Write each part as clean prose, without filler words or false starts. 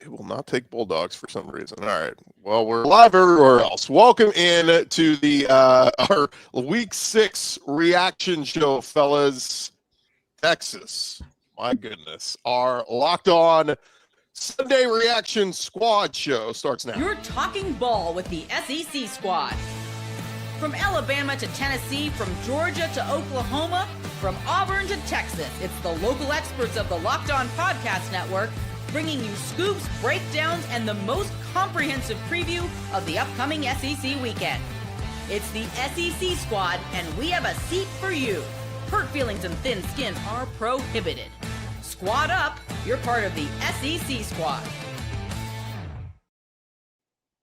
It will not take Bulldogs for some reason. All right. Well, we're live everywhere else. Welcome in to the our Week 6 reaction show, fellas. Texas, my goodness, our Locked On Sunday Reaction Squad show starts now. You're talking ball with the SEC squad. From Alabama to Tennessee, from Georgia to Oklahoma, from Auburn to Texas, it's the local experts of the Locked On Podcast Network bringing you scoops, breakdowns, and the most comprehensive preview of the upcoming SEC weekend. It's the SEC squad, and we have a seat for you. Hurt feelings and thin skin are prohibited. Squad up, you're part of the SEC squad.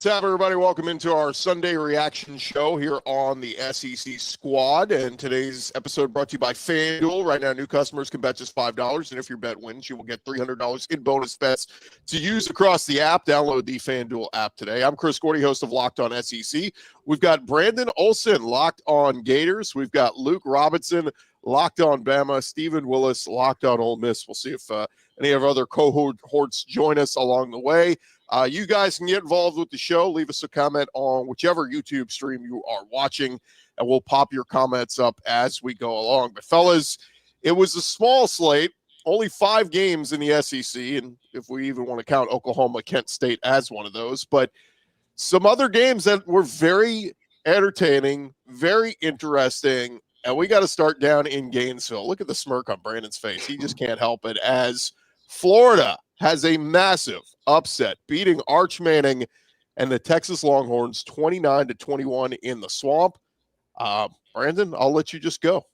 What's up, everybody? Welcome into our Sunday reaction show here on the SEC Squad. And today's episode brought to you by FanDuel. Right now, new customers can bet just $5. And if your bet wins, you will get $300 in bonus bets to use across the app. Download the FanDuel app today. I'm Chris Gordy, host of Locked On SEC. We've got Brandon Olson, Locked On Gators. We've got Luke Robinson, Locked On Bama. Stephen Willis, Locked On Ole Miss. We'll see if any of our other cohorts join us along the way. You guys can get involved with the show. Leave us a comment on whichever YouTube stream you are watching, and we'll pop your comments up as we go along. But, fellas, it was a small slate, only 5 games in the SEC, and if we even want to count Oklahoma, Kent State as one of those. But some other games that were very entertaining, very interesting, and we got to start down in Gainesville. Look at the smirk on Brandon's face. He just can't help it as Florida has a massive upset, beating Arch Manning and the Texas Longhorns 29-21 in the Swamp. Brandon, I'll let you just go.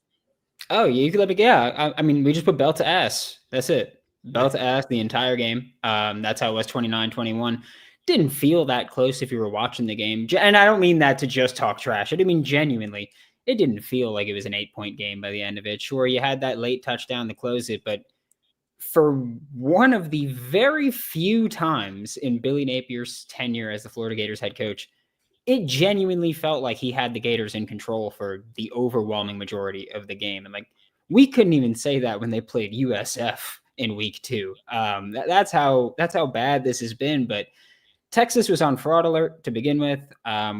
Oh, you could let me. Yeah, I mean, we just put belt to ass. That's it. Belt to ass the entire game. That's how it was 29-21. Didn't feel that close if you were watching the game. And I don't mean that to just talk trash. I didn't mean genuinely. It didn't feel like it was an 8-point game by the end of it. Sure, you had that late touchdown to close it, but for one of the very few times in Billy Napier's tenure as the Florida Gators head coach, it genuinely felt like he had the Gators in control for the overwhelming majority of the game. And we couldn't even say that when they played USF in week 2. That's how bad this has been. But Texas was on fraud alert to begin with.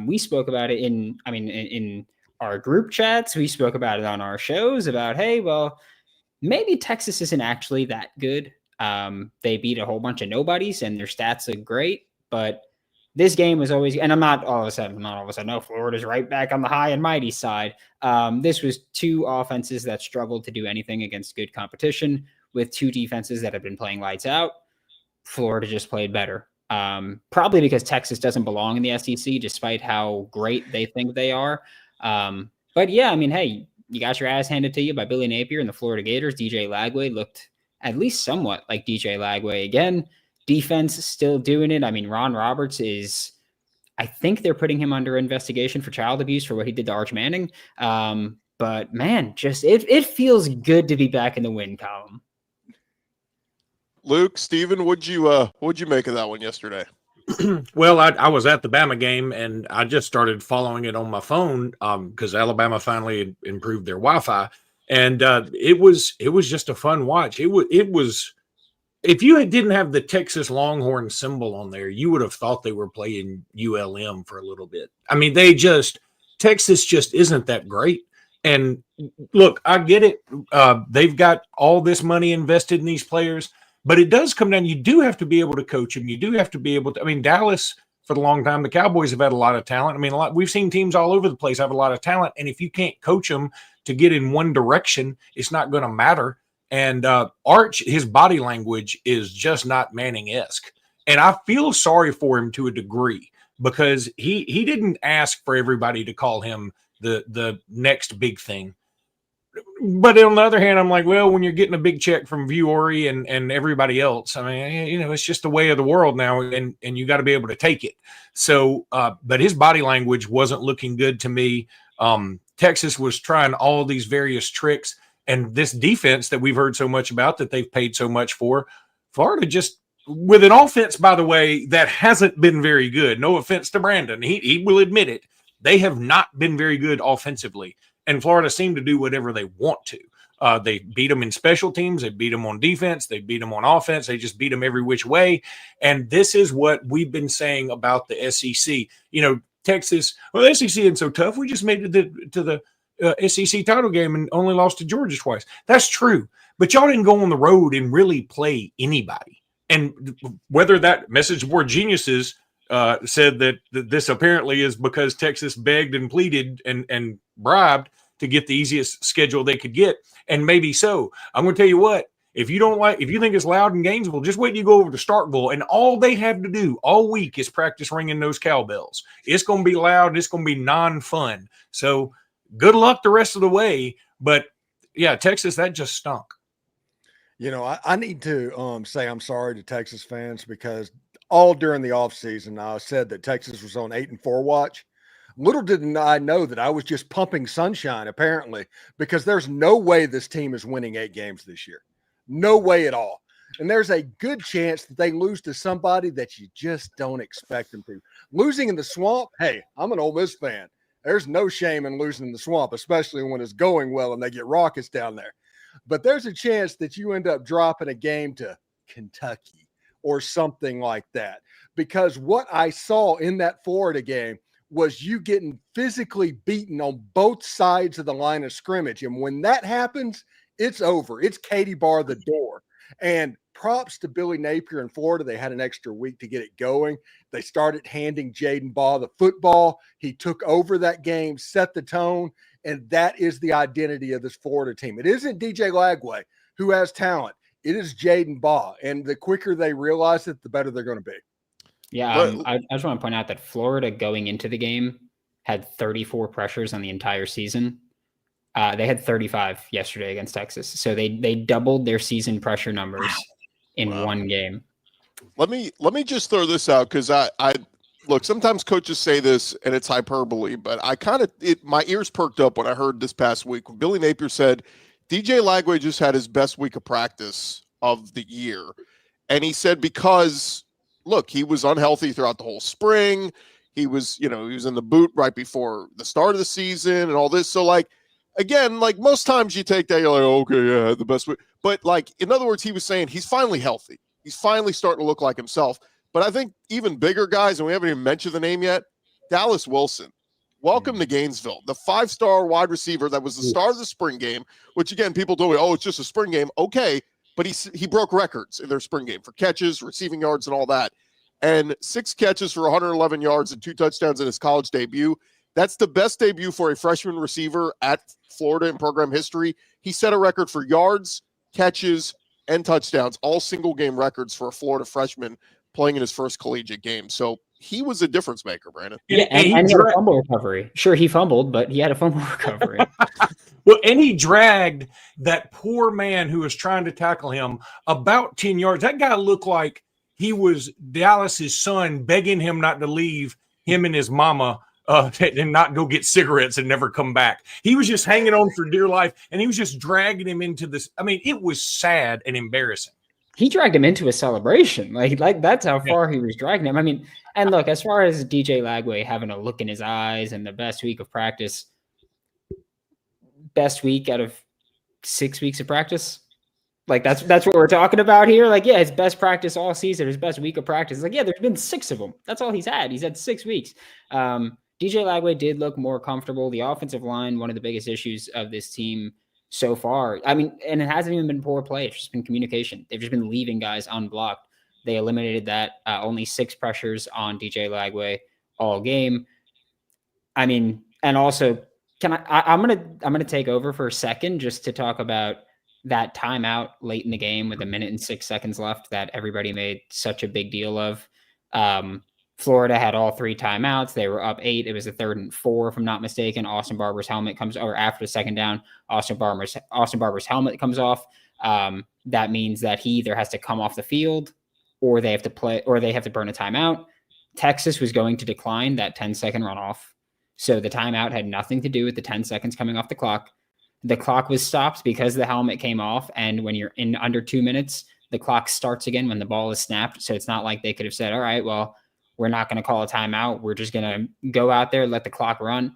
We spoke about it in our group chats. We spoke about it on our shows about, hey, well, maybe Texas isn't actually that good. They beat a whole bunch of nobodies and their stats look great, but this game was always, and I'm not all of a sudden, no, Florida's right back on the high and mighty side. This was 2 offenses that struggled to do anything against good competition with 2 defenses that have been playing lights out. Florida just played better. Probably because Texas doesn't belong in the SEC, despite how great they think they are. But yeah, I mean, hey, you got your ass handed to you by Billy Napier and the Florida Gators. DJ Lagway looked at least somewhat like DJ Lagway again. Defense still doing it. I mean, Ron Roberts I think they're putting him under investigation for child abuse for what he did to Arch Manning. But man, just it feels good to be back in the win column. Luke, Steven, what'd you make of that one yesterday? Well, I was at the Bama game, and I just started following it on my phone because Alabama finally improved their Wi-Fi, and it was just a fun watch. It was if you didn't have the Texas Longhorn symbol on there, you would have thought they were playing ULM for a little bit. I mean, Texas just isn't that great. And look, I get it. They've got all this money invested in these players. But it does come down, you do have to be able to coach them. You do have to be able to, I mean, Dallas, for a long time, the Cowboys have had a lot of talent. I mean, we've seen teams all over the place have a lot of talent. And if you can't coach them to get in one direction, it's not going to matter. And Arch, his body language is just not Manning-esque. And I feel sorry for him to a degree because he didn't ask for everybody to call him the next big thing. But on the other hand, I'm like, well, when you're getting a big check from Vuori and everybody else, I mean, it's just the way of the world now, and you got to be able to take it. So, but his body language wasn't looking good to me. Texas was trying all these various tricks, and this defense that we've heard so much about that they've paid so much for, Florida just with an offense, by the way, that hasn't been very good. No offense to Brandon. He will admit it. They have not been very good offensively. And Florida seemed to do whatever they want to. They beat them in special teams. They beat them on defense. They beat them on offense. They just beat them every which way. And this is what we've been saying about the SEC. You know, Texas, well, the SEC isn't so tough. We just made it to the SEC title game and only lost to Georgia twice. That's true. But y'all didn't go on the road and really play anybody. And whether that message board geniuses said that this apparently is because Texas begged and pleaded and bribed to get the easiest schedule they could get. And maybe so. I'm going to tell you what, if you think it's loud in Gainesville, just wait till you go over to Starkville, and all they have to do all week is practice ringing those cowbells. It's going to be loud. It's going to be non-fun. So good luck the rest of the way. But yeah, Texas, that just stunk. You know, I need to say I'm sorry to Texas fans, because all during the offseason, I said that Texas was on 8-4 watch. Little did I know that I was just pumping sunshine, apparently, because there's no way this team is winning 8 games this year. No way at all. And there's a good chance that they lose to somebody that you just don't expect them to. Losing in the Swamp, hey, I'm an Ole Miss fan. There's no shame in losing in the Swamp, especially when it's going well and they get raucous down there. But there's a chance that you end up dropping a game to Kentucky or something like that. Because what I saw in that Florida game was you getting physically beaten on both sides of the line of scrimmage. And when that happens, it's over. It's Katie bar the door. And props to Billy Napier in Florida. They had an extra week to get it going. They started handing Jaden Baugh the football. He took over that game, set the tone, and that is the identity of this Florida team. It isn't DJ Lagway, who has talent. It is Jaden Baugh. And the quicker they realize it, the better they're going to be. Yeah, I just want to point out that Florida going into the game had 34 pressures on the entire season. They had 35 yesterday against Texas. So they doubled their season pressure numbers in one game. Let me just throw this out, because I look, sometimes coaches say this and it's hyperbole, but my ears perked up when I heard this past week when Billy Napier said DJ Lagway just had his best week of practice of the year. And he said because look, he was unhealthy throughout the whole spring. He was in the boot right before the start of the season and all this. So again, most times you take that, you're like, oh, okay, yeah, the best way. But in other words, he was saying he's finally healthy. He's finally starting to look like himself. But I think even bigger guys, and we haven't even mentioned the name yet, Dallas Wilson. Welcome to Gainesville, the 5-star wide receiver that was the star of the spring game, which again, people told me, oh, it's just a spring game. Okay. But he broke records in their spring game for catches, receiving yards, and all that. And 6 catches for 111 yards and 2 touchdowns in his college debut. That's the best debut for a freshman receiver at Florida in program history. He set a record for yards, catches, and touchdowns, all single-game records for a Florida freshman playing in his first collegiate game. So he was a difference maker, Brandon. Yeah, and he had a fumble recovery. Sure, he fumbled, but he had a fumble recovery. Well, and he dragged that poor man who was trying to tackle him about 10 yards. That guy looked like he was Dallas's son begging him not to leave him and his mama and not go get cigarettes and never come back. He was just hanging on for dear life, and he was just dragging him into this. I mean, it was sad and embarrassing. He dragged him into a celebration. Like that's how far he was dragging him. I mean, and look, as far as DJ Lagway having a look in his eyes and the best week of practice, best week out of 6 weeks of practice. That's what we're talking about here. His best practice all season, his best week of practice. There's been 6 of them. That's all he's had. He's had 6 weeks. DJ Lagway did look more comfortable. The offensive line, one of the biggest issues of this team so far. I mean, and it hasn't even been poor play. It's just been communication. They've just been leaving guys unblocked. They eliminated that. Only 6 pressures on DJ Lagway all game. I mean, and also, I'm gonna take over for a second just to talk about that timeout late in the game with 1 minute and 6 seconds left that everybody made such a big deal of. Florida had all 3 timeouts. They were up 8. It was a 3rd and 4, if I'm not mistaken. Austin Barber's helmet comes, or after the second down, Austin Barber's helmet comes off. That means that he either has to come off the field or they have to play, or they have to burn a timeout. Texas was going to decline that 10-second runoff. So the timeout had nothing to do with the 10 seconds coming off the clock. The clock was stopped because the helmet came off. And when you're in under 2 minutes, the clock starts again when the ball is snapped. So it's not like they could have said, all right, well, we're not going to call a timeout. We're just going to go out there, let the clock run.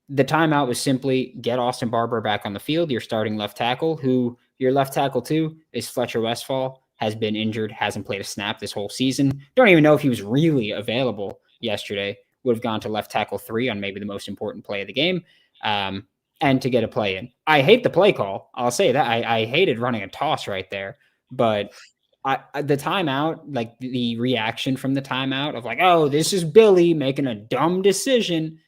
The timeout was simply get Austin Barber back on the field, your starting left tackle, who your left tackle too is Fletcher Westphal, has been injured, hasn't played a snap this whole season. Don't even know if he was really available yesterday. Would have gone to left tackle 3 on maybe the most important play of the game, and to get a play in. I hate the play call. I'll say that. I hated running a toss right there, but the timeout, like the reaction from the timeout of like, oh, this is Billy making a dumb decision.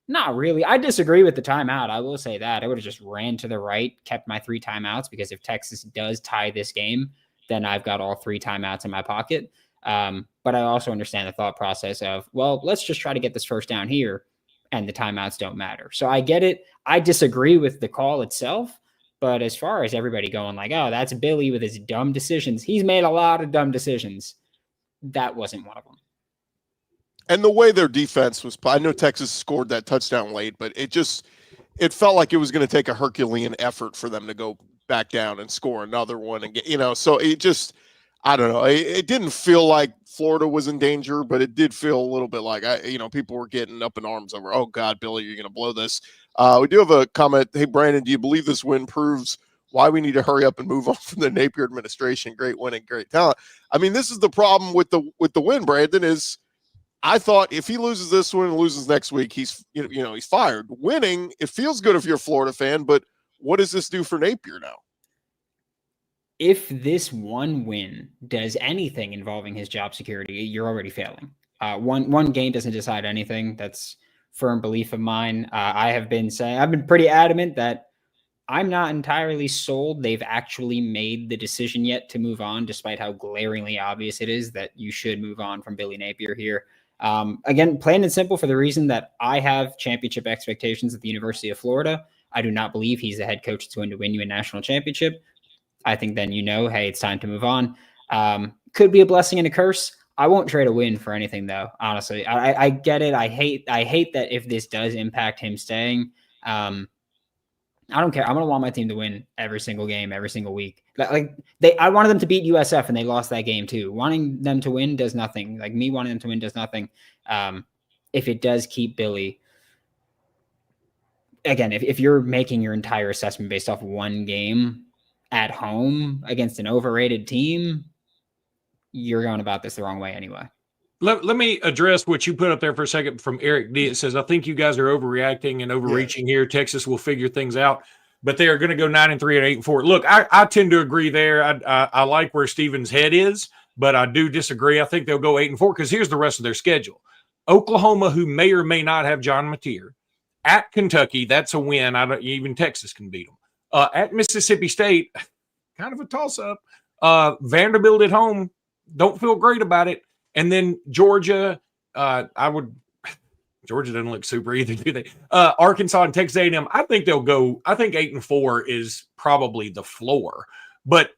Not really. I disagree with the timeout. I will say that. I would have just ran to the right, kept my 3 timeouts, because if Texas does tie this game, then I've got all 3 timeouts in my pocket. But I also understand the thought process of, well, let's just try to get this first down here, and the timeouts don't matter. So I get it. I disagree with the call itself. But as far as everybody going like, oh, that's Billy with his dumb decisions, he's made a lot of dumb decisions. That wasn't one of them. And the way their defense was, I know Texas scored that touchdown late, but it felt like it was going to take a Herculean effort for them to go back down and score another one. And get, so it just, I don't know. It didn't feel like Florida was in danger, but it did feel a little bit like, people were getting up in arms over, oh God, Billy, you're going to blow this. We do have a comment. Hey, Brandon, do you believe this win proves why we need to hurry up and move on from the Napier administration? Great win and great talent. I mean, this is the problem with the win, Brandon, is I thought if he loses this one and loses next week, he's fired. Winning, it feels good if you're a Florida fan, but what does this do for Napier now? If this one win does anything involving his job security, you're already failing. One game doesn't decide anything. That's firm belief of mine. I've been pretty adamant that I'm not entirely sold they've actually made the decision yet to move on, despite how glaringly obvious it is that you should move on from Billy Napier here. Again, plain and simple, for the reason that I have championship expectations at the University of Florida. I do not believe he's the head coach that's going to win you a national championship. I think then hey, it's time to move on. Could be a blessing and a curse. I won't trade a win for anything, though. Honestly, I get it. I hate that if this does impact him staying. I don't care. I'm gonna want my team to win every single game, every single week. I wanted them to beat USF, and they lost that game too. Wanting them to win does nothing. Like me wanting them to win does nothing. If it does keep Billy, again, if you're making your entire assessment based off one game at home against an overrated team, you're going about this the wrong way anyway. Let me address what you put up there for a second from Eric D. It says, I think you guys are overreacting and overreaching here. Texas will figure things out, but they are going to go 9-3 and 8-4. Look, I tend to agree there. I like where Steven's head is, but I do disagree. I think they'll go 8-4 because here's the rest of their schedule. Oklahoma, who may or may not have John Mateer. At Kentucky, that's a win. Even Texas can beat them. At Mississippi State, kind of a toss-up. Vanderbilt at home, don't feel great about it. And then Georgia, Georgia doesn't look super either, do they? Arkansas and Texas A&M, I think they'll go. I think 8-4 is probably the floor. But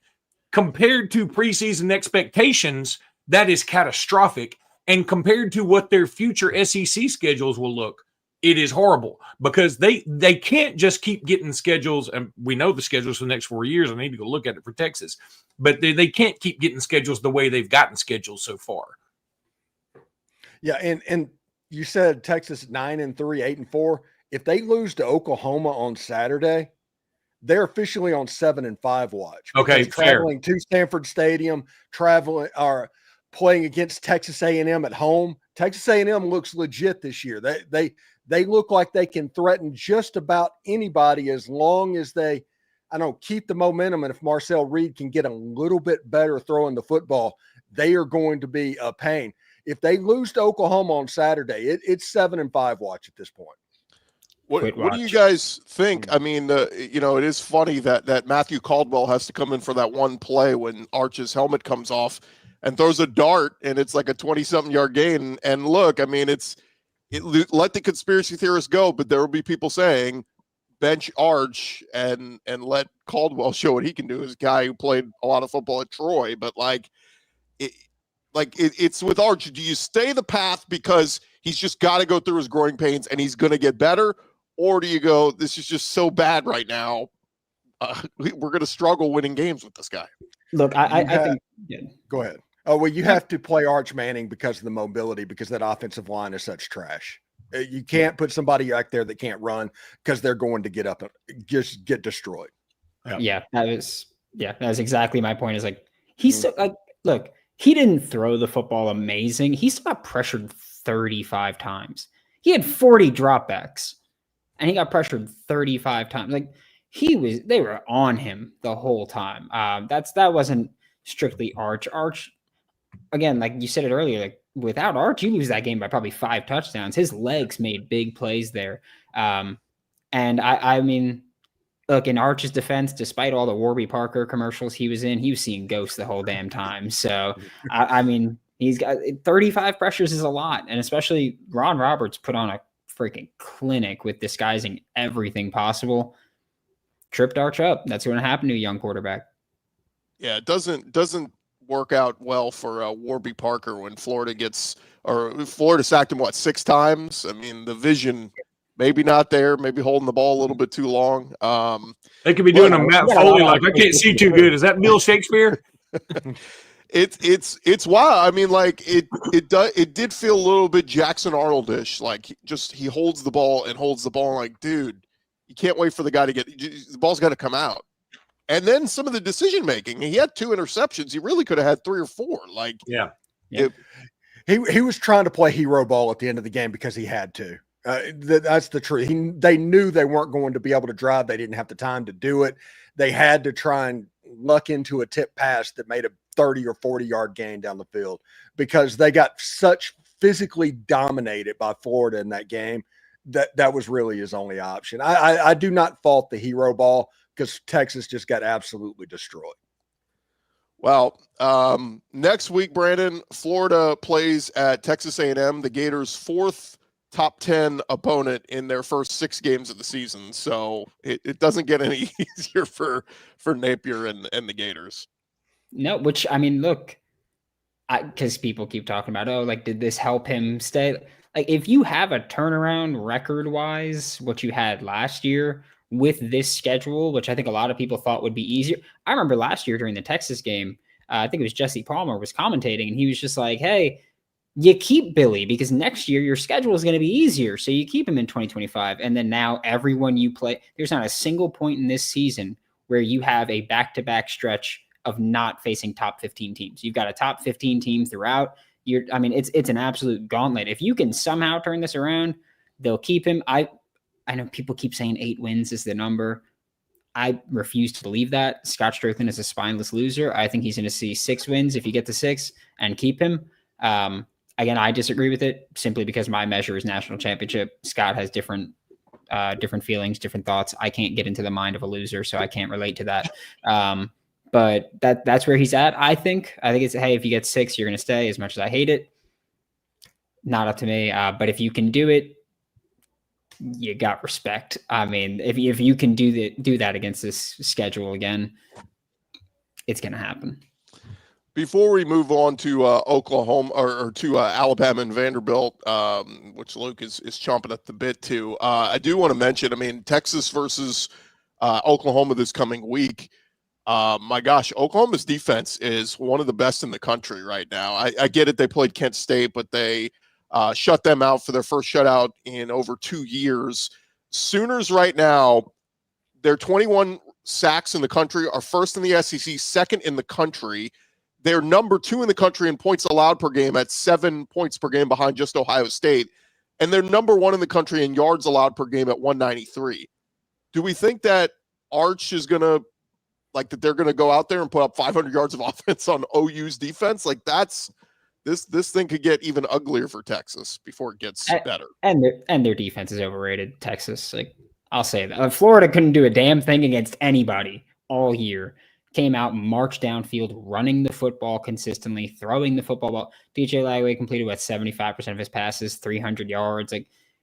compared to preseason expectations, that is catastrophic. And compared to what their future SEC schedules will look, it is horrible because they can't just keep getting schedules. And we know the schedules for the next 4 years. I need to go look at it for Texas. But they can't keep getting schedules the way they've gotten schedules so far. Yeah, and you said Texas 9-3, 8-4. If they lose to Oklahoma on Saturday, they're officially on 7-5 watch. Okay, traveling to Stanford Stadium, playing against Texas A&M at home. Texas A&M looks legit this year. They look like they can threaten just about anybody as long as they, keep the momentum. And if Marcel Reed can get a little bit better throwing the football, they are going to be a pain. If they lose to Oklahoma on Saturday, it's 7-5 watch at this point. What do you guys think? I mean, it is funny that Matthew Caldwell has to come in for that one play when Arch's helmet comes off and throws a dart, and it's like a 20-something yard gain. And look, I mean, let the conspiracy theorists go, but there will be people saying bench Arch and let Caldwell show what he can do as a guy who played a lot of football at Troy. But it's with Arch. Do you stay the path because he's just got to go through his growing pains and he's going to get better? Or do you go, this is just so bad right now, we're going to struggle winning games with this guy? Look, I think – Go ahead. Oh, well, you have to play Arch Manning because of the mobility, because that offensive line is such trash. You can't put somebody back there that can't run because they're going to get up and just get destroyed. Yeah, that was exactly my point. Is like he's so, like, look, he didn't throw the football amazing. He still got pressured 35 times. He had 40 dropbacks, and he got pressured 35 times. Like they were on him the whole time. That wasn't strictly Arch. Arch, again, like you said it earlier, like without Arch, you lose that game by probably 5 touchdowns. His legs made big plays there. And I mean, look, in Arch's defense, despite all the Warby Parker commercials he was in, he was seeing ghosts the whole damn time. So, I mean, he's got 35 pressures is a lot. And especially Ron Roberts put on a freaking clinic with disguising everything possible. Tripped Arch up. That's going to happen to a young quarterback. Yeah, it doesn't work out well for Warby Parker when Florida sacked him 6 times. I mean, the vision maybe not there, maybe holding the ball a little bit too long. They could be doing a Matt Foley like I can't see too good. Is that Bill Shakespeare? It's wild. I mean, like it did feel a little bit Jackson Arnold-ish. Like he holds the ball like, dude, you can't wait for the guy to get the ball's got to come out. And then some of the decision making, he had 2 interceptions. He really could have had 3 or 4. Like, he was trying to play hero ball at the end of the game because he had to. That's the truth. They knew they weren't going to be able to drive. They didn't have the time to do it. They had to try and luck into a tip pass that made a 30 or 40-yard gain down the field because they got such physically dominated by Florida in that game that was really his only option. I do not fault the hero ball because Texas just got absolutely destroyed. Well, next week, Brandon, Florida plays at Texas A&M, the Gators' 4th top 10 opponent in their first 6 games of the season. So it doesn't get any easier for Napier and the Gators. No, which, I mean, look, because people keep talking about, did this help him stay? Like, if you have a turnaround record-wise, what you had last year with this schedule, which I think a lot of people thought would be easier. I remember last year during the Texas game, I think it was Jesse Palmer was commentating, and he was just like, hey, you keep Billy because next year your schedule is going to be easier. So you keep him in 2025. And then now everyone you play, there's not a single point in this season where you have a back-to-back stretch of not facing top 15 teams. You've got a top 15 team throughout. It's an absolute gauntlet. If you can somehow turn this around, they'll keep him. I know people keep saying 8 wins is the number. I refuse to believe that. Scott Strickland is a spineless loser. I think he's going to see 6 wins if you get to 6 and keep him. Again, I disagree with it simply because my measure is national championship. Scott has different feelings, different thoughts. I can't get into the mind of a loser, so I can't relate to that. But that's where he's at. I think it's, hey, if you get 6, you're going to stay. As much as I hate it, not up to me. But if you can do it, you got respect. I mean, if you can do that against this schedule again, it's going to happen. Before we move on to Oklahoma or to Alabama and Vanderbilt, which Luke is chomping at the bit to, I do want to mention, I mean, Texas versus Oklahoma this coming week. My gosh, Oklahoma's defense is one of the best in the country right now. I get it. They played Kent State, but they shut them out for their first shutout in over 2 years. Sooners right now, they're 21 sacks in the country, are first in the SEC, second in the country. They're number 2 in the country in points allowed per game at 7 points per game behind just Ohio State. And they're number 1 in the country in yards allowed per game at 193. Do we think that Arch is going to, that they're going to go out there and put up 500 yards of offense on OU's defense? Like this thing could get even uglier for Texas before it gets better. And their defense is overrated. Texas, I'll say that. Florida couldn't do a damn thing against anybody all year. Came out, marched downfield, running the football consistently, throwing the football ball. DJ Lagway completed 75% of his passes, 300 yards.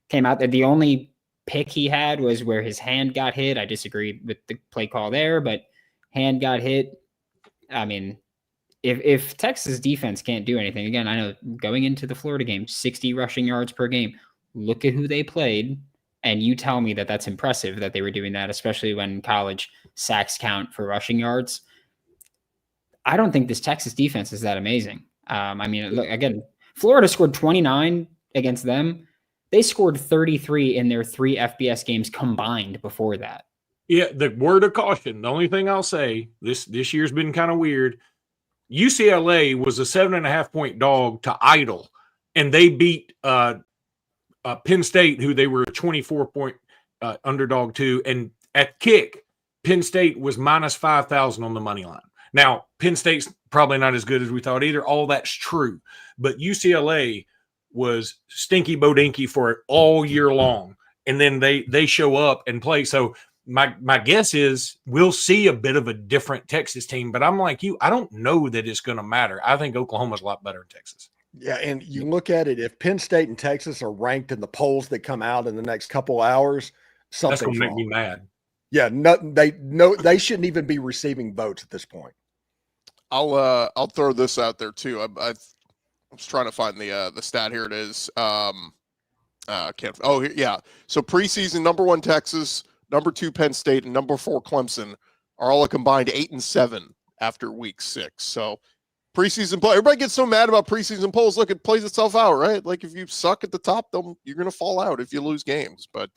Came out there. The only pick he had was where his hand got hit. I disagreed with the play call there, but hand got hit. I mean, if Texas defense can't do anything, again, I know going into the Florida game, 60 rushing yards per game. Look at who they played, and you tell me that that's impressive that they were doing that, especially when college sacks count for rushing yards. I don't think this Texas defense is that amazing. I mean, look, again, Florida scored 29 against them. They scored 33 in their 3 FBS games combined before that. Yeah, the word of caution. The only thing I'll say, this year's been kind of weird. UCLA was a 7.5-point dog to Idle, and they beat Penn State, who they were a 24-point underdog to. And at kick, Penn State was minus 5,000 on the money line. Now, Penn State's probably not as good as we thought either. All that's true. But UCLA was stinky bodinky for it all year long. And then they show up and play. So my guess is we'll see a bit of a different Texas team. But I'm like you, I don't know that it's going to matter. I think Oklahoma's a lot better than Texas. Yeah, and you look at it, if Penn State and Texas are ranked in the polls that come out in the next couple hours, something's That's going to make wrong. me mad. Yeah, they shouldn't even be receiving votes at this point. I'll throw this out there too. I was trying to find the stat. Here it is. Can't. Oh, yeah. So preseason, number 1 Texas, number 2 Penn State, and number 4 Clemson are all a combined 8-7 after week 6. So preseason poll. Everybody gets so mad about preseason polls. Look, it plays itself out, right? Like if you suck at the top, you're going to fall out if you lose games. But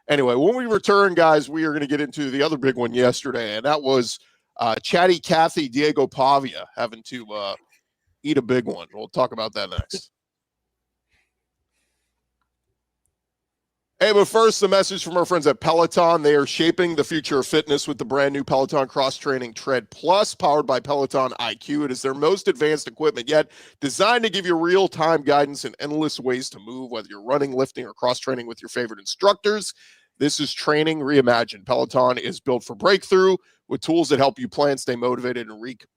anyway, when we return, guys, we are going to get into the other big one yesterday, and that was Chatty Cathy Diego Pavia having to eat a big one. We'll talk about that next. Hey, but first, the message from our friends at Peloton. They are shaping the future of fitness with the brand new Peloton Cross Training Tread Plus, powered by Peloton IQ. It is their most advanced equipment yet, designed to give you real-time guidance and endless ways to move, whether you're running, lifting, or cross-training with your favorite instructors. This is training reimagined. Peloton is built for breakthrough with tools that help you plan, stay motivated, and reach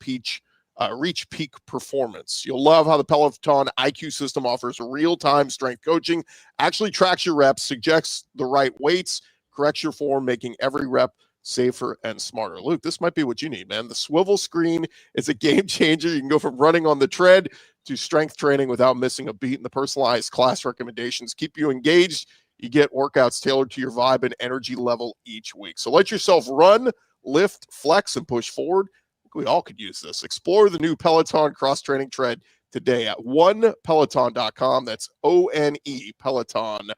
peak performance. You'll love how the Peloton IQ system offers real-time strength coaching, actually tracks your reps, suggests the right weights, corrects your form, making every rep safer and smarter. Luke, this might be what you need, man. The swivel screen is a game changer. You can go from running on the tread to strength training without missing a beat, and the personalized class recommendations keep you engaged. You get workouts tailored to your vibe and energy level each week. So let yourself run, lift, flex, and push forward. We all could use this. Explore the new Peloton cross-training tread today at onepeloton.com. That's O-N-E Peloton.com.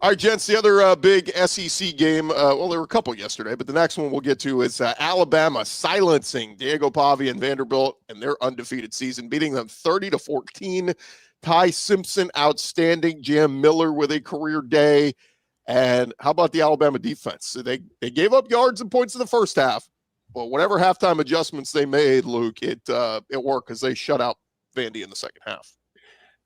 All right, gents, the other big SEC game, well, there were a couple yesterday, but the next one we'll get to is Alabama silencing Diego Pavia and Vanderbilt in their undefeated season, beating them 30-14. Ty Simpson, outstanding. Jam Miller with a career day. And how about the Alabama defense? So they gave up yards and points in the first half, but whatever halftime adjustments they made, Luke, it worked because they shut out Vandy in the second half.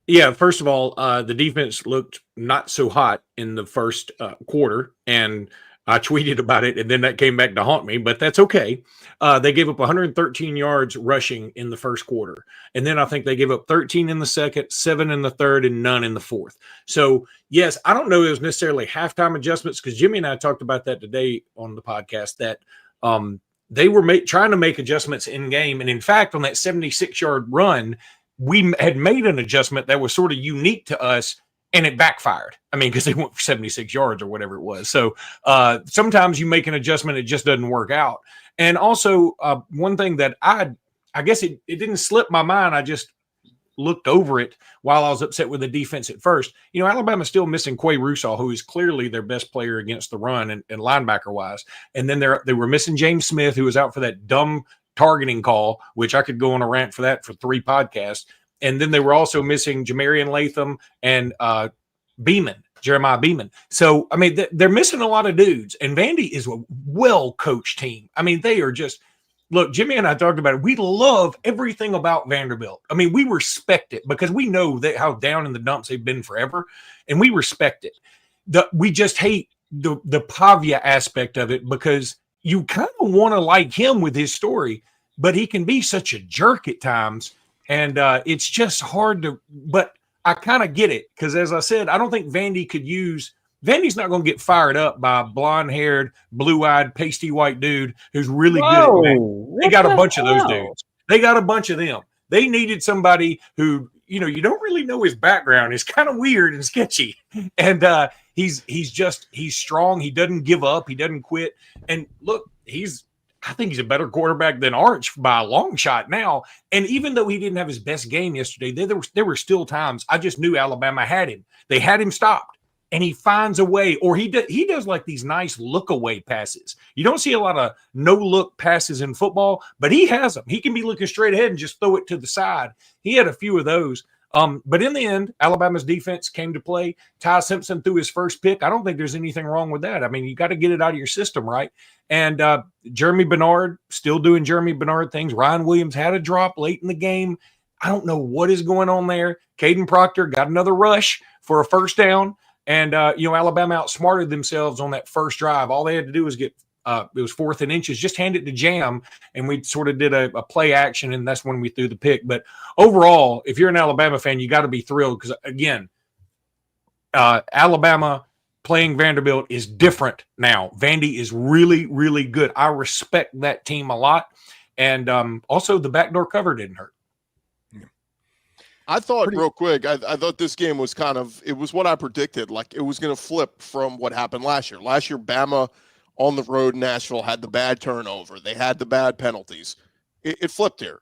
Yeah, first of all, the defense looked not so hot in the first quarter, and I tweeted about it, and then that came back to haunt me, but that's okay. They gave up 113 yards rushing in the first quarter, and then I think they gave up 13 in the second, 7 in the third, and none in the fourth. So, yes, I don't know it was necessarily halftime adjustments, because Jimmy and I talked about that today on the podcast, that they were trying to make adjustments in game, and in fact, on that 76-yard run, we had made an adjustment that was sort of unique to us, and it backfired. I mean, because they went for 76 yards or whatever it was. So sometimes you make an adjustment, it just doesn't work out. And also one thing that I guess it didn't slip my mind. I just looked over it while I was upset with the defense at first. You know, Alabama's still missing Quay Russaw, who is clearly their best player against the run and linebacker-wise. And then they were missing James Smith, who was out for that dumb targeting call, which I could go on a rant for that for 3 podcasts. And then they were also missing Jamarian Latham and Jeremiah Beeman. So, I mean, they're missing a lot of dudes. And Vandy is a well-coached team. I mean, they are just – look, Jimmy and I talked about it. We love everything about Vanderbilt. I mean, we respect it because we know how down in the dumps they've been forever, and we respect it. We just hate the Pavia aspect of it because you kind of want to like him with his story, but he can be such a jerk at times. And it's just hard to, but I kind of get it because, as I said, I don't think Vandy's not going to get fired up by a blonde-haired, blue-eyed, pasty white dude who's really good at that. They got a bunch of those dudes. They got a bunch of them. They needed somebody who, you know, you don't really know his background. It's kind of weird and sketchy. And he's strong. He doesn't give up. He doesn't quit. And look, I think he's a better quarterback than Arch by a long shot now. And even though he didn't have his best game yesterday, there were still times I just knew Alabama had him. They had him stopped, and he finds a way, or he does like these nice look away passes. You don't see a lot of no look passes in football, but he has them. He can be looking straight ahead and just throw it to the side. He had a few of those. But in the end, Alabama's defense came to play. Ty Simpson threw his first pick. I don't think there's anything wrong with that. I mean, you got to get it out of your system, right? And Jeremy Bernard still doing Jeremy Bernard things. Ryan Williams had a drop late in the game. I don't know what is going on there. Caden Proctor got another rush for a first down. And, Alabama outsmarted themselves on that first drive. All they had to do was get it was 4th and inches, just hand it to Jam, and we sort of did a play action, and that's when we threw the pick. But overall, if you're an Alabama fan, you got to be thrilled because, again, Alabama playing Vanderbilt is different now. Vandy is really, really good. I respect that team a lot. And also the backdoor cover didn't hurt. I thought real quick, I thought this game was it was what I predicted. Like, it was going to flip from what happened last year. Last year, Bama on the road in Nashville had the bad turnover. They had the bad penalties. It flipped here.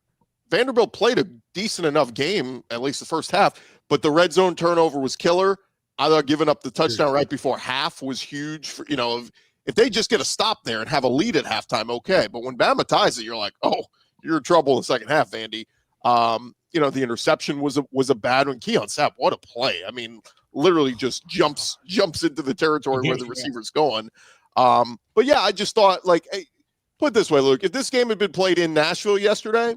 Vanderbilt played a decent enough game, at least the first half, but the red zone turnover was killer. I thought giving up the touchdown right before half was huge. For, if they just get a stop there and have a lead at halftime, okay. But when Bama ties it, you're like, oh, you're in trouble in the second half, Vandy. The interception was a bad one. Keon Sapp, what a play. I mean, literally just jumps into the territory where the receiver's going. But yeah, I just thought, hey, put it this way, Luke, if this game had been played in Nashville yesterday,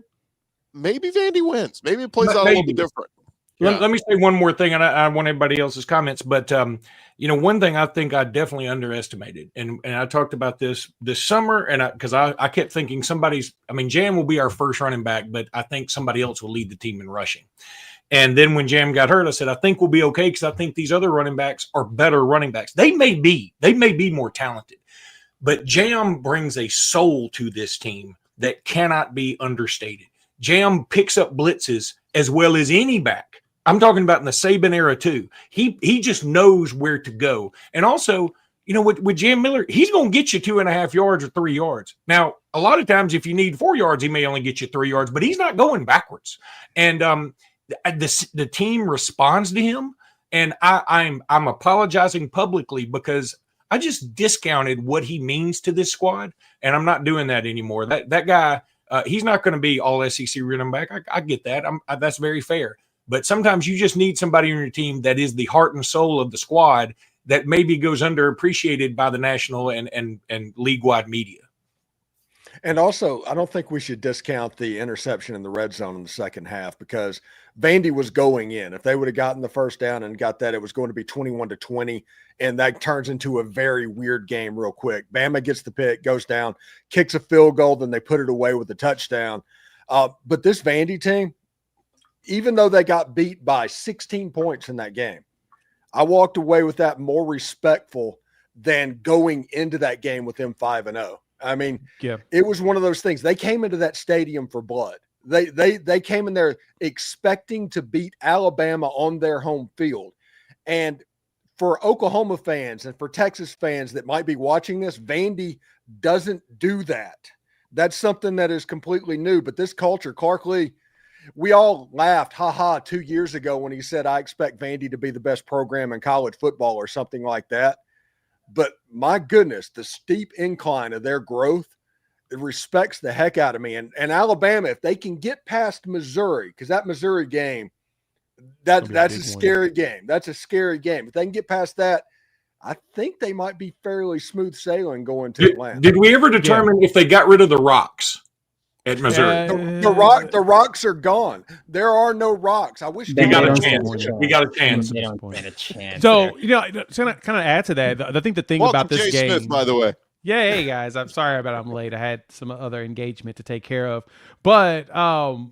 maybe Vandy wins. Maybe it plays out a little bit different. Yeah. Let me say one more thing, and I want everybody else's comments. But, one thing I think I definitely underestimated, and I talked about this summer, and because I kept thinking Jam will be our first running back, but I think somebody else will lead the team in rushing. And then when Jam got hurt, I said, I think we'll be okay because I think these other running backs are better running backs. They may be more talented, but Jam brings a soul to this team that cannot be understated. Jam picks up blitzes as well as any back. I'm talking about in the Saban era too. He just knows where to go. And also, with Jam Miller, he's going to get you 2.5 yards or 3 yards. Now, a lot of times if you need 4 yards, he may only get you 3 yards, but he's not going backwards. And the team responds to him. And I'm apologizing publicly because I just discounted what he means to this squad, and I'm not doing that anymore. That guy, he's not going to be all SEC running back. I get that. That's very fair. But sometimes you just need somebody on your team that is the heart and soul of the squad that maybe goes underappreciated by the national and league-wide media. And also, I don't think we should discount the interception in the red zone in the second half because Vandy was going in. If they would have gotten the first down and got that, it was going to be 21-20, and that turns into a very weird game real quick. Bama gets the pick, goes down, kicks a field goal, then they put it away with a touchdown. But this Vandy team, even though they got beat by 16 points in that game, I walked away with that more respectful than going into that game with them 5-0. I mean, It was one of those things. They came into that stadium for blood. They came in there expecting to beat Alabama on their home field. And for Oklahoma fans and for Texas fans that might be watching this, Vandy doesn't do that. That's something that is completely new. But this culture, Clark Lee, we all laughed, 2 years ago when he said, I expect Vandy to be the best program in college football or something like that. But my goodness, the steep incline of their growth, it respects the heck out of me. And Alabama, if they can get past Missouri, because that Missouri game, that's a scary game. That's a scary game. If they can get past that, I think they might be fairly smooth sailing going to Atlanta. Did we ever determine if they got rid of the rocks at Missouri? The rocks are gone. There are no rocks. I wish they got a chance. We got a chance. They don't get a chance. So, to kind of add to that, I think the thing about this Jay game, Smith, by the way. Yeah, hey guys, I'm sorry about I'm late. I had some other engagement to take care of. But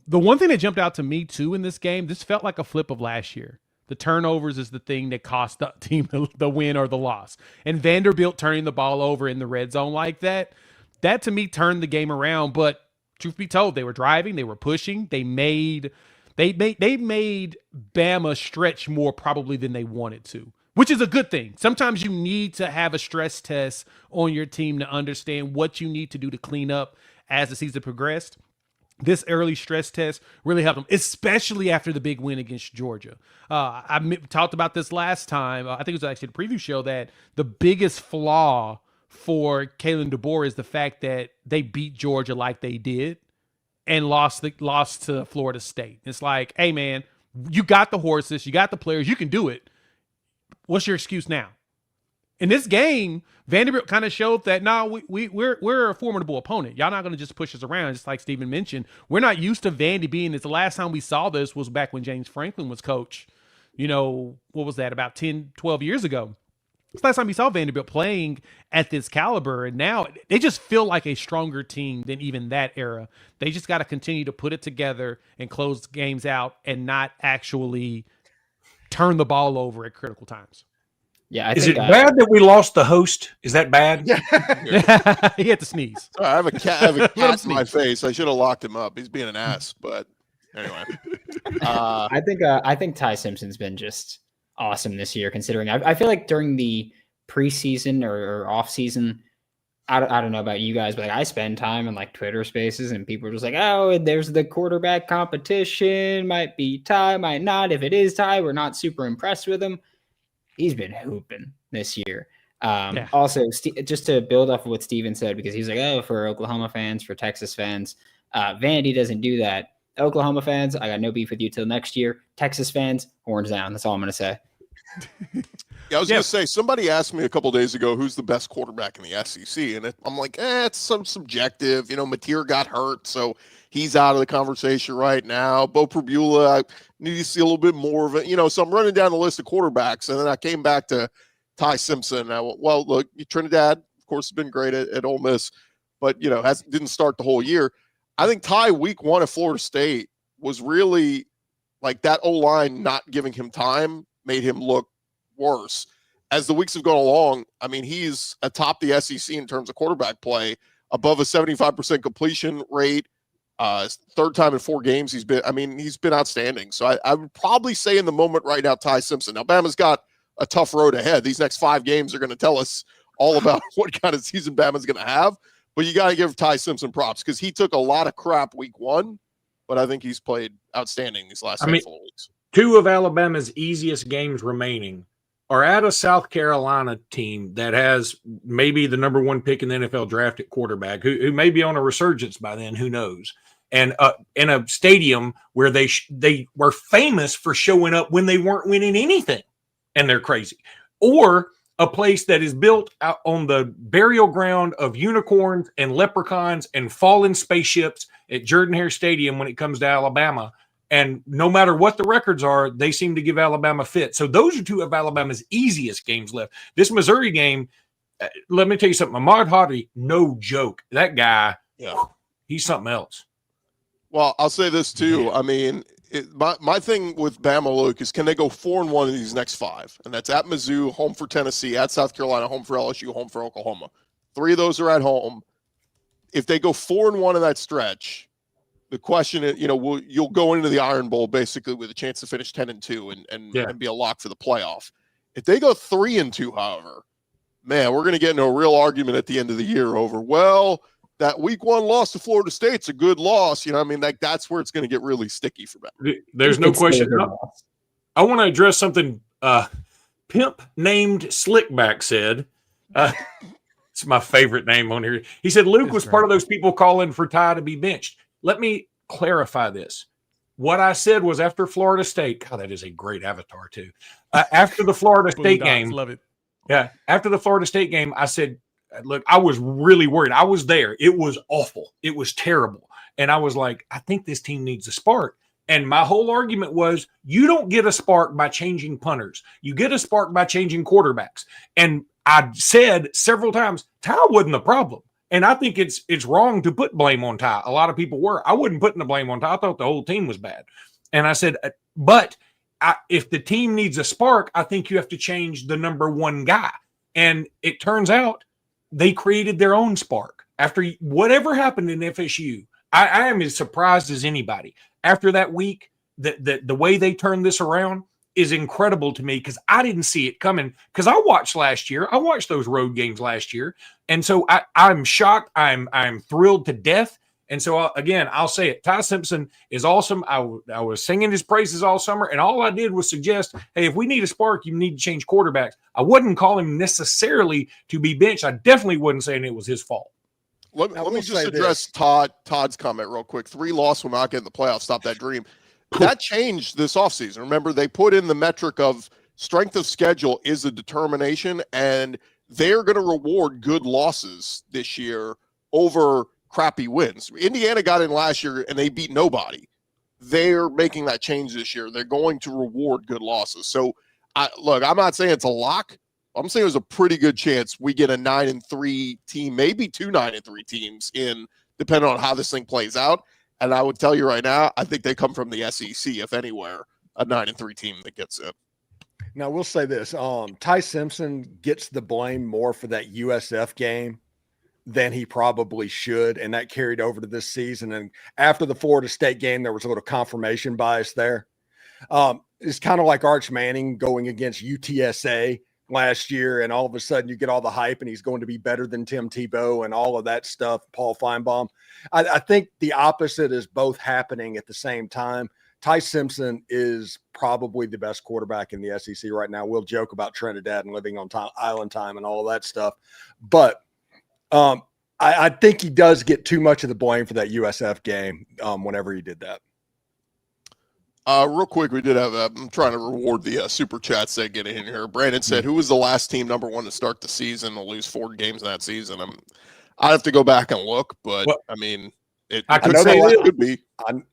the one thing that jumped out to me too in this game, this felt like a flip of last year. The turnovers is the thing that cost the team the win or the loss. And Vanderbilt turning the ball over in the red zone like that to me turned the game around. But truth be told, they were driving, they were pushing, they made Bama stretch more probably than they wanted to. which is a good thing. Sometimes you need to have a stress test on your team to understand what you need to do to clean up as the season progressed. This early stress test really helped them, especially after the big win against Georgia. Talked about this last time. I think it was actually the preview show that the biggest flaw for Kalen DeBoer is the fact that they beat Georgia like they did and lost to Florida State. It's like, hey, man, you got the horses, you got the players, you can do it. What's your excuse now? In this game, Vanderbilt kind of showed that we're a formidable opponent. Y'all not going to just push us around, just like Steven mentioned. We're not used to Vandy being this. The last time we saw this was back when James Franklin was coach. What was that, about 10, 12 years ago? It's the last time we saw Vanderbilt playing at this caliber, and now they just feel like a stronger team than even that era. They just got to continue to put it together and close games out and not actually turn the ball over at critical times. Yeah, is it bad that we lost the host? Is that bad? Yeah. He had to sneeze. Sorry, I have a cat in my face. I should have locked him up. He's being an ass, but anyway. I think Ty Simpson's been just awesome this year, considering I feel like during the preseason or off season, I don't know about you guys, but I spend time in like Twitter spaces and people are just like, oh, there's the quarterback competition, might be Ty, might not. If it is Ty, we're not super impressed with him. He's been hooping this year. Also, just to build off of what Steven said, because he's like, oh, for Oklahoma fans, for Texas fans, Vandy doesn't do that. Oklahoma fans, I got no beef with you till next year. Texas fans, horns down. That's all I'm going to say. Yeah, I was going to say, somebody asked me a couple days ago, who's the best quarterback in the SEC? And I'm like, it's some subjective. Mateer got hurt, so he's out of the conversation right now. Bo Prabula, I need to see a little bit more of it. So I'm running down the list of quarterbacks, and then I came back to Ty Simpson. And I went, well, look, Trinidad, of course, has been great at Ole Miss, but, didn't start the whole year. I think Ty week 1 at Florida State was really like that O-line not giving him time made him look worse. As the weeks have gone along, I mean, he's atop the SEC in terms of quarterback play, above a 75% completion rate. Third time in 4 games he's been outstanding. So I would probably say in the moment right now, Ty Simpson. Now, Bama's got a tough road ahead. These next 5 games are going to tell us all about what kind of season Bama's going to have. But you got to give Ty Simpson props because he took a lot of crap week 1, but I think he's played outstanding these last handful of weeks. 2 of Alabama's easiest games remaining are at a South Carolina team that has maybe the number 1 pick in the NFL draft at quarterback, who may be on a resurgence by then, who knows? And in a stadium where they were famous for showing up when they weren't winning anything, and they're crazy. Or a place that is built out on the burial ground of unicorns and leprechauns and fallen spaceships at Jordan-Hare Stadium when it comes to Alabama. And no matter what the records are, they seem to give Alabama fit. So those are 2 of Alabama's easiest games left. This Missouri game, let me tell you something. Ahmad Hadi, no joke. That guy, he's something else. Well, I'll say this too. I mean, my thing with Bama, Luke, is can they go 4-1 in these next 5? And that's at Mizzou, home for Tennessee, at South Carolina, home for LSU, home for Oklahoma. 3 of those are at home. If they go 4-1 in that stretch, the question is, you'll go into the Iron Bowl basically with a chance to finish 10-2 and be a lock for the playoff. If they go 3-2, however, man, we're going to get into a real argument at the end of the year over, well, that week 1 loss to Florida State's a good loss. That's where it's going to get really sticky for them. There's no question. I want to address something Pimp named Slickback said. It's my favorite name on here. He said Luke was part of those people calling for Ty to be benched. Let me clarify this. What I said was after Florida State. God, that is a great avatar too. After the Florida State game. Love it. Yeah. After the Florida State game, I said, look, I was really worried. I was there. It was awful. It was terrible. And I was like, I think this team needs a spark. And my whole argument was, you don't get a spark by changing punters. You get a spark by changing quarterbacks. And I said several times, Ty wasn't the problem. And I think it's wrong to put blame on Ty. A lot of people were. I wasn't putting the blame on Ty. I thought the whole team was bad. And I said, but if the team needs a spark, I think you have to change the number 1 guy. And it turns out they created their own spark. After whatever happened in FSU, I am as surprised as anybody. After that week, the way they turned this around, is incredible to me because I didn't see it coming. Because I watched last year, I watched those road games last year, and so I'm shocked. I'm thrilled to death. And so again, I'll say it. Ty Simpson is awesome. I was singing his praises all summer, and all I did was suggest, hey, if we need a spark, you need to change quarterbacks. I wouldn't call him necessarily to be benched. I definitely wasn't saying it was his fault. Let me just address Todd's comment real quick. 3 losses will not get in the playoffs. Stop that dream. That changed this offseason. Remember, they put in the metric of strength of schedule is a determination, and they're going to reward good losses this year over crappy wins. Indiana got in last year, and they beat nobody. They're making that change this year. They're going to reward good losses. So, look, I'm not saying it's a lock. I'm saying there's a pretty good chance we get a 9-3 team, maybe 2 9-3 teams in, depending on how this thing plays out. And I would tell you right now, I think they come from the SEC, if anywhere, a 9-3 team that gets in. Now, we'll say this. Ty Simpson gets the blame more for that USF game than he probably should, and that carried over to this season. And after the Florida State game, there was a little confirmation bias there. It's kind of like Arch Manning going against UTSA last year, and all of a sudden you get all the hype and he's going to be better than Tim Tebow and all of that stuff, Paul Feinbaum. I think the opposite is both happening at the same time. Ty Simpson is probably the best quarterback in the SEC right now. We'll joke about Trinidad and living on island time and all of that stuff. But I think he does get too much of the blame for that USF game whenever he did that. Real quick, we did have I'm trying to reward the super chats that get in here. Brandon said, who was the last team #1 to start the season to lose 4 games in that season? I have to go back and look, but I mean, I could be.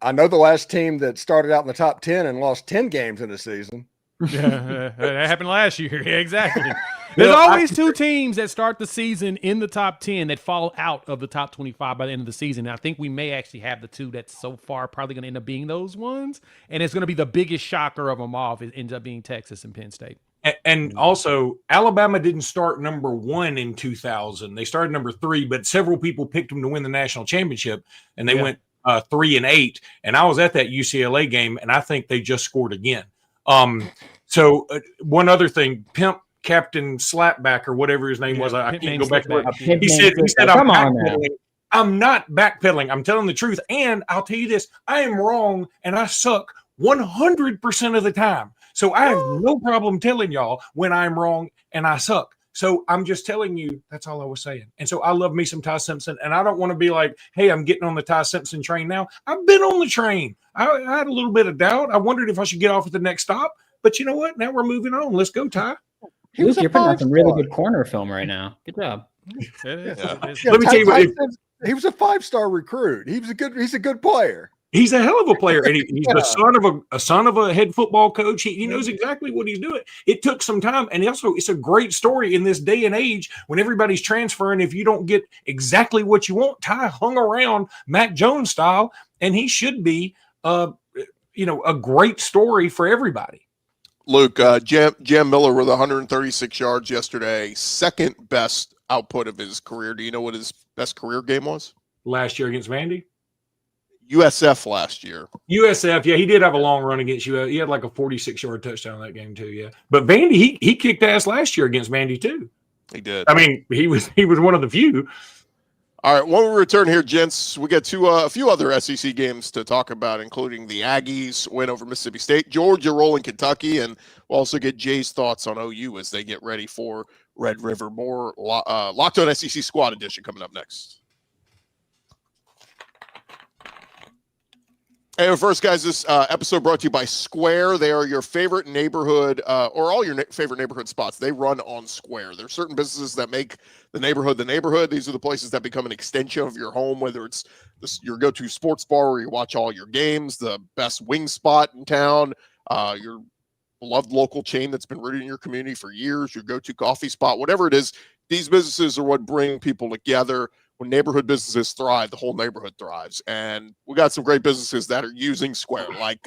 I know the last team that started out in the top 10 and lost 10 games in the season. Yeah, that happened last year. Yeah, exactly. There's always 2 teams that start the season in the top 10 that fall out of the top 25 by the end of the season. And I think we may actually have the 2 that's so far probably going to end up being those ones. And it's going to be the biggest shocker of them all if it ends up being Texas and Penn State. And also, Alabama didn't start #1 in 2000. They started #3, but several people picked them to win the national championship, and they went 3-8. And I was at that UCLA game, and I think they just scored again. So one other thing, Pimp Captain Slapback or whatever his name was, I can't go back to it. He said I'm backpedaling. I'm not backpedaling. I'm telling the truth. And I'll tell you this, I am wrong and I suck 100% of the time. So I have no problem telling y'all when I'm wrong and I suck. So I'm just telling you, that's all I was saying. And so I love me some Ty Simpson, and I don't want to be like, hey, I'm getting on the Ty Simpson train now. I've been on the train. I had a little bit of doubt. I wondered if I should get off at the next stop. But you know what? Now we're moving on. Let's go, Ty. Luke, you're putting out some really good corner film right now. Good job. Let me tell you what. He was a 5-star recruit. He's a good player. He's a hell of a player, and he's the son of a head football coach. He knows exactly what he's doing. It took some time, and also it's a great story in this day and age when everybody's transferring. If you don't get exactly what you want, Ty hung around Mac Jones style, and he should be, a great story for everybody. Luke, Jam Miller with 136 yards yesterday, second best output of his career. Do you know what his best career game was? Last year against Vandy? USF last year. USF, yeah, he did have a long run against you. He had like a 46-yard touchdown in that game too, yeah. But Vandy, he kicked ass last year against Vandy too. He did. I mean, he was one of the few. All right, when we return here, gents, we get to a few other SEC games to talk about, including the Aggies win over Mississippi State, Georgia rolling Kentucky, and we'll also get Jay's thoughts on OU as they get ready for Red River. More Locked On SEC Squad Edition coming up next. Hey, first, guys, this episode brought to you by Square. They are your favorite neighborhood or all your favorite neighborhood spots. They run on Square. There are certain businesses that make the neighborhood the neighborhood. These are the places that become an extension of your home, whether it's your go-to sports bar where you watch all your games, the best wing spot in town, your beloved local chain that's been rooted in your community for years, your go-to coffee spot, whatever it is. These businesses are what bring people together. When neighborhood businesses thrive, the whole neighborhood thrives. And we got some great businesses that are using Square, like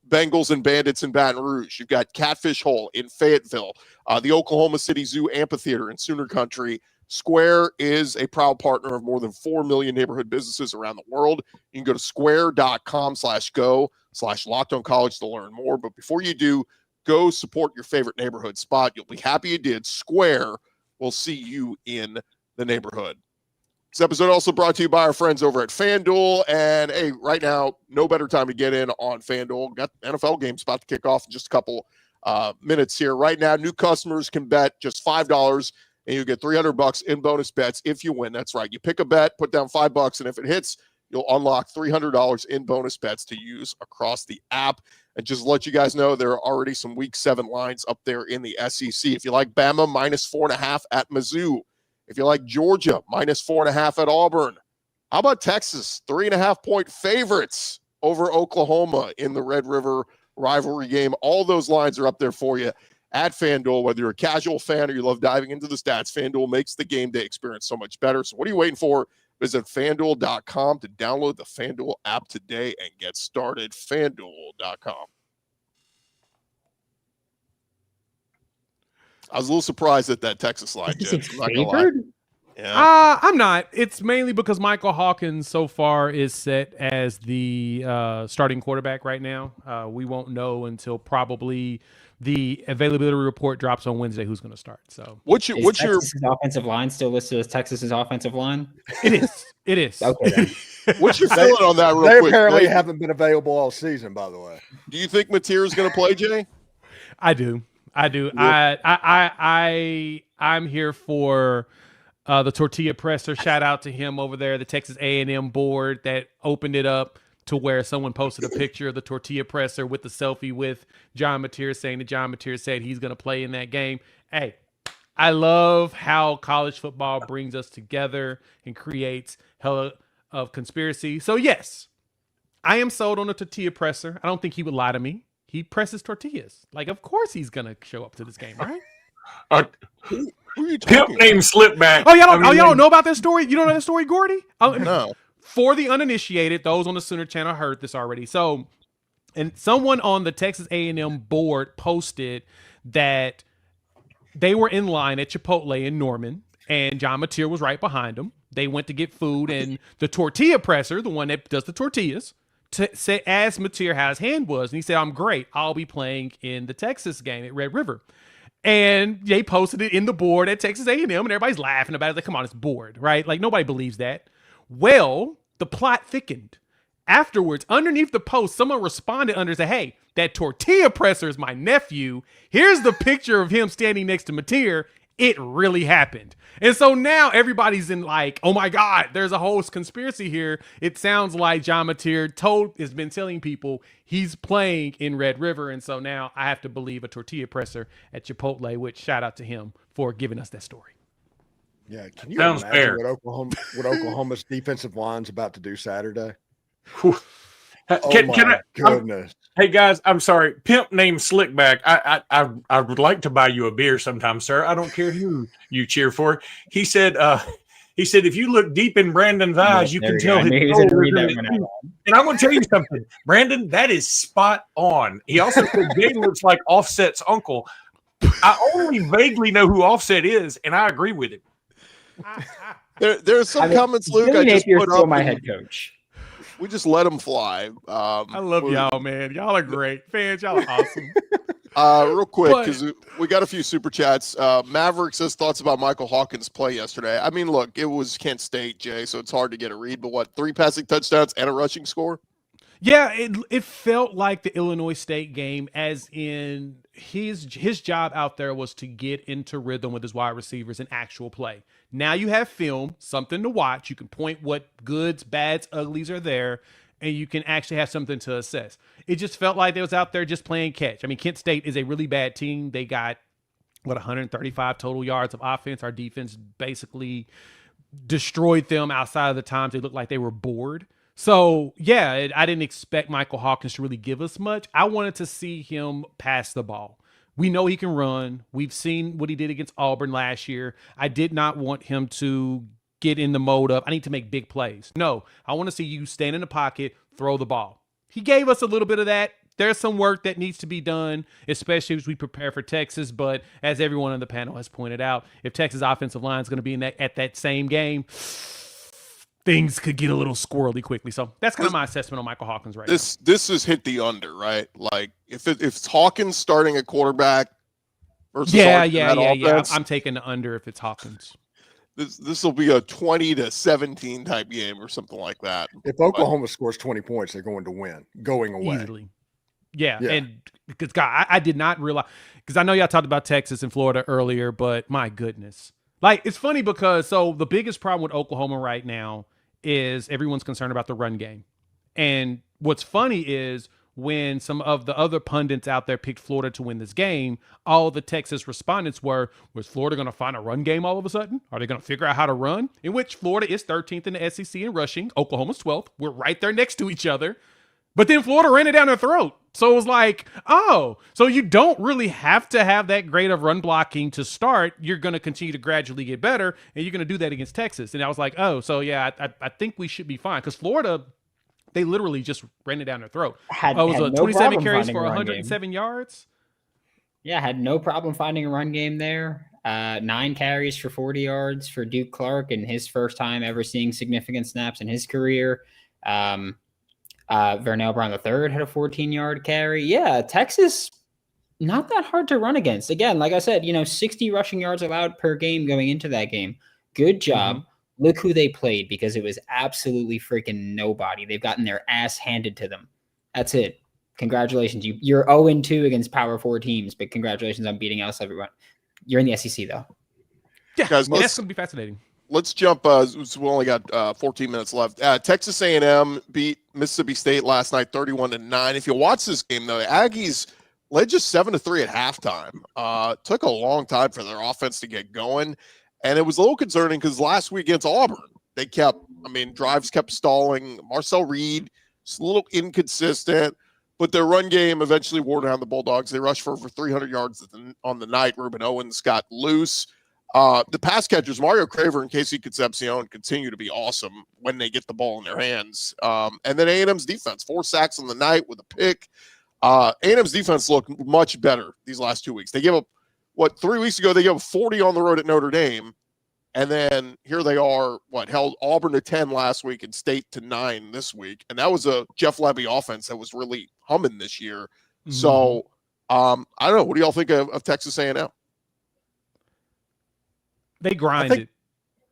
Bengals and Bandits in Baton Rouge. You've got Catfish Hole in Fayetteville, the Oklahoma City Zoo Amphitheater in Sooner Country. Square is a proud partner of more than 4 million neighborhood businesses around the world. You can go to square.com/go/LockedOnCollege to learn more. But before you do, Go support your favorite neighborhood spot. You'll be happy you did. Square will see you in the neighborhood. This episode also brought to you by our friends over at FanDuel. And hey, right now, no better time to get in on FanDuel. Got NFL games about to kick off in just a couple minutes here. Right now, new customers can bet just $5 and you get $300 in bonus bets if you win. That's right. You pick a bet, put down $5, and if it hits, you'll unlock $300 in bonus bets to use across the app. And just to let you guys know, there are already some Week 7 lines up there in the SEC. If you like Bama, -4.5 at Mizzou. If you like Georgia, -4.5 at Auburn. How about Texas? 3.5-point favorites over Oklahoma in the Red River rivalry game. All those lines are up there for you at FanDuel. Whether you're a casual fan or you love diving into the stats, FanDuel makes the game day experience so much better. So what are you waiting for? Visit FanDuel.com to download the FanDuel app today and get started. FanDuel.com. I was a little surprised at that Texas line, Jim. I'm not gonna lie. Yeah. I'm not. It's mainly because Michael Hawkins so far is set as the starting quarterback right now. We won't know until probably the availability report drops on Wednesday who's going to start. So what's your offensive line still listed as Texas's offensive line? It is. It is. Okay. What's your feeling on that? Real they quick? apparently haven't been available all season, by the way. Do you think Mateer is going to play, Jay? I do. Yep. I'm here for the tortilla presser. Shout out to him over there, the Texas A&M board that opened it up to where someone posted a picture of the tortilla presser with the selfie with John Mateer, saying that John Mateer said he's going to play in that game. Hey, I love how college football brings us together and creates hella of conspiracy. So yes, I am sold on the tortilla presser. I don't think he would lie to me. He presses tortillas. Like, of course he's going to show up to this game, right? Who are you talking Pimp named Slipback. Oh, y'all don't know about that story? You don't know that story, Gordy? No. For the uninitiated, those on the Sooner Channel heard this already. So, and someone on the Texas A&M board posted that they were in line at Chipotle in Norman, and John Mateer was right behind them. They went to get food, and the tortilla presser, the one that does the tortillas, asked Mateer how his hand was, and he said, "I'm great. I'll be playing in the Texas game at Red River." And they posted it in the board at Texas A&M, and everybody's laughing about it. Like, come on, it's board, right? Like, nobody believes that. Well, the plot thickened. Afterwards, underneath the post, someone responded under and said, "Hey, that tortilla presser is my nephew. Here's the picture of him standing next to Mateer. It really happened." And so now everybody's in like, oh my God, there's a whole conspiracy here. It sounds like John Mateer has been telling people he's playing in Red River. And so now I have to believe a tortilla presser at Chipotle, which shout out to him for giving us that story. Yeah, can you Sounds imagine fair. what Oklahoma's defensive line's about to do Saturday? Whew. Can I, goodness. hey guys, I'm sorry. Pimp named Slickback. I would like to buy you a beer sometime, sir. I don't care who you cheer for. He said if you look deep in Brandon's eyes, you can tell his soul is in his feet. And I'm going to tell you something, Brandon. That is spot on. He also said Jay looks like Offset's uncle. I only vaguely know who Offset is, and I agree with him. There are some comments, Luke. Billy I just Napier's put still up. my head coach. We just let them fly. I love y'all, man. Y'all are great. Fans, y'all are awesome. Real quick, because we got a few super chats. Maverick says thoughts about Michael Hawkins' play yesterday. I mean, look, it was Kent State, Jay, so it's hard to get a read. But what, 3 passing touchdowns and a rushing score? Yeah, it felt like the Illinois State game, as in his job out there was to get into rhythm with his wide receivers in actual play. Now you have film, something to watch. You can point what goods, bads, uglies are there, and you can actually have something to assess. It just felt like they was out there just playing catch. I mean, Kent State is a really bad team. They got, 135 total yards of offense. Our defense basically destroyed them outside of the times they looked like they were bored. So, yeah, I didn't expect Michael Hawkins to really give us much. I wanted to see him pass the ball. We know he can run. We've seen what he did against Auburn last year. I did not want him to get in the mode of, I need to make big plays. No, I want to see you stand in the pocket, throw the ball. He gave us a little bit of that. There's some work that needs to be done, especially as we prepare for Texas. But as everyone on the panel has pointed out, if Texas offensive line is going to be at that same game, things could get a little squirrely quickly. So that's kind of my assessment on Michael Hawkins right now. This is hit the under, right? Like if it's Hawkins starting at quarterback versus Yeah. offense, I'm taking the under if it's Hawkins. This will be a 20-17 type game or something like that. If Oklahoma scores 20 points, they're going to win going away. Easily. Yeah. And because God, I did not realize, because I know y'all talked about Texas and Florida earlier, but my goodness. Like, it's funny because so the biggest problem with Oklahoma right now is everyone's concerned about the run game. And what's funny is when some of the other pundits out there picked Florida to win this game, all the Texas respondents were, was Florida going to find a run game all of a sudden? Are they going to figure out how to run? In which Florida is 13th in the SEC in rushing. Oklahoma's 12th. We're right there next to each other. But then Florida ran it down their throat. So it was like, oh, so you don't really have to have that great of run blocking to start. You're going to continue to gradually get better, and you're going to do that against Texas. And I was like, oh, so yeah, I think we should be fine. Because Florida, they literally just ran it down their throat. It was had 27 carries for 107 yards. Yeah, had no problem finding a run game there. 9 carries for 40 yards for Duke Clark in his first time ever seeing significant snaps in his career. Vernell Brown III had a 14-yard carry. Yeah, Texas, not that hard to run against. Again, like I said, 60 rushing yards allowed per game going into that game. Good job. Mm-hmm. Look who they played, because it was absolutely freaking nobody. They've gotten their ass handed to them. That's it. Congratulations. You're 0-2 against Power 4 teams, but congratulations on beating else everyone. You're in the SEC, though. Yeah, guys, that's going to be fascinating. Let's jump. We only got 14 minutes left. Texas A&M beat Mississippi State last night, 31-9. If you watch this game, though, the Aggies led just 7-3 at halftime. Took a long time for their offense to get going, and it was a little concerning because last week against Auburn, drives kept stalling. Marcel Reed, just a little inconsistent, but their run game eventually wore down the Bulldogs. They rushed for over 300 yards on the night. Ruben Owens got loose. The pass catchers, Mario Craver and Casey Concepcion, continue to be awesome when they get the ball in their hands. And then A&M's defense, 4 sacks on the night with a pick. A&M's defense looked much better these last 2 weeks. They gave up, 3 weeks ago, they gave up 40 on the road at Notre Dame. And then here they are, held Auburn to 10 last week and State to 9 this week. And that was a Jeff Levy offense that was really humming this year. Mm-hmm. So, I don't know. What do y'all think of Texas A&M? They grind it.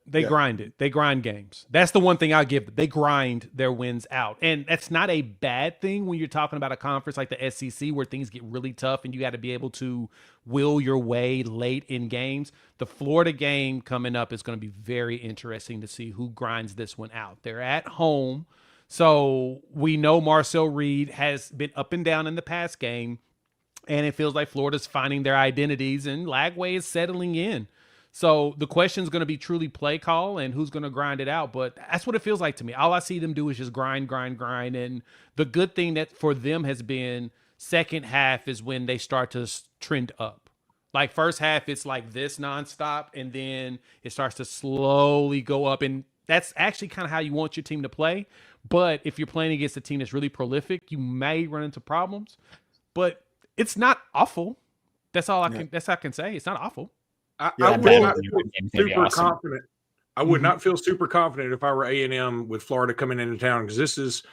They grind it. They grind games. That's the one thing I'll give them. They grind their wins out. And that's not a bad thing when you're talking about a conference like the SEC where things get really tough and you got to be able to will your way late in games. The Florida game coming up is going to be very interesting to see who grinds this one out. They're at home. So we know Marcel Reed has been up and down in the pass game, and it feels like Florida's finding their identities and Lagway is settling in. So the question is going to be truly play call and who's going to grind it out. But that's what it feels like to me. All I see them do is just grind. And the good thing that for them has been second half is when they start to trend up. Like first half, it's like this nonstop. And then it starts to slowly go up. And that's actually kind of how you want your team to play. But if you're playing against a team that's really prolific, you may run into problems. But it's not awful. That's all I can say. It's not awful. I would not feel super confident. I would not feel super confident if I were A&M with Florida coming into town, because this is,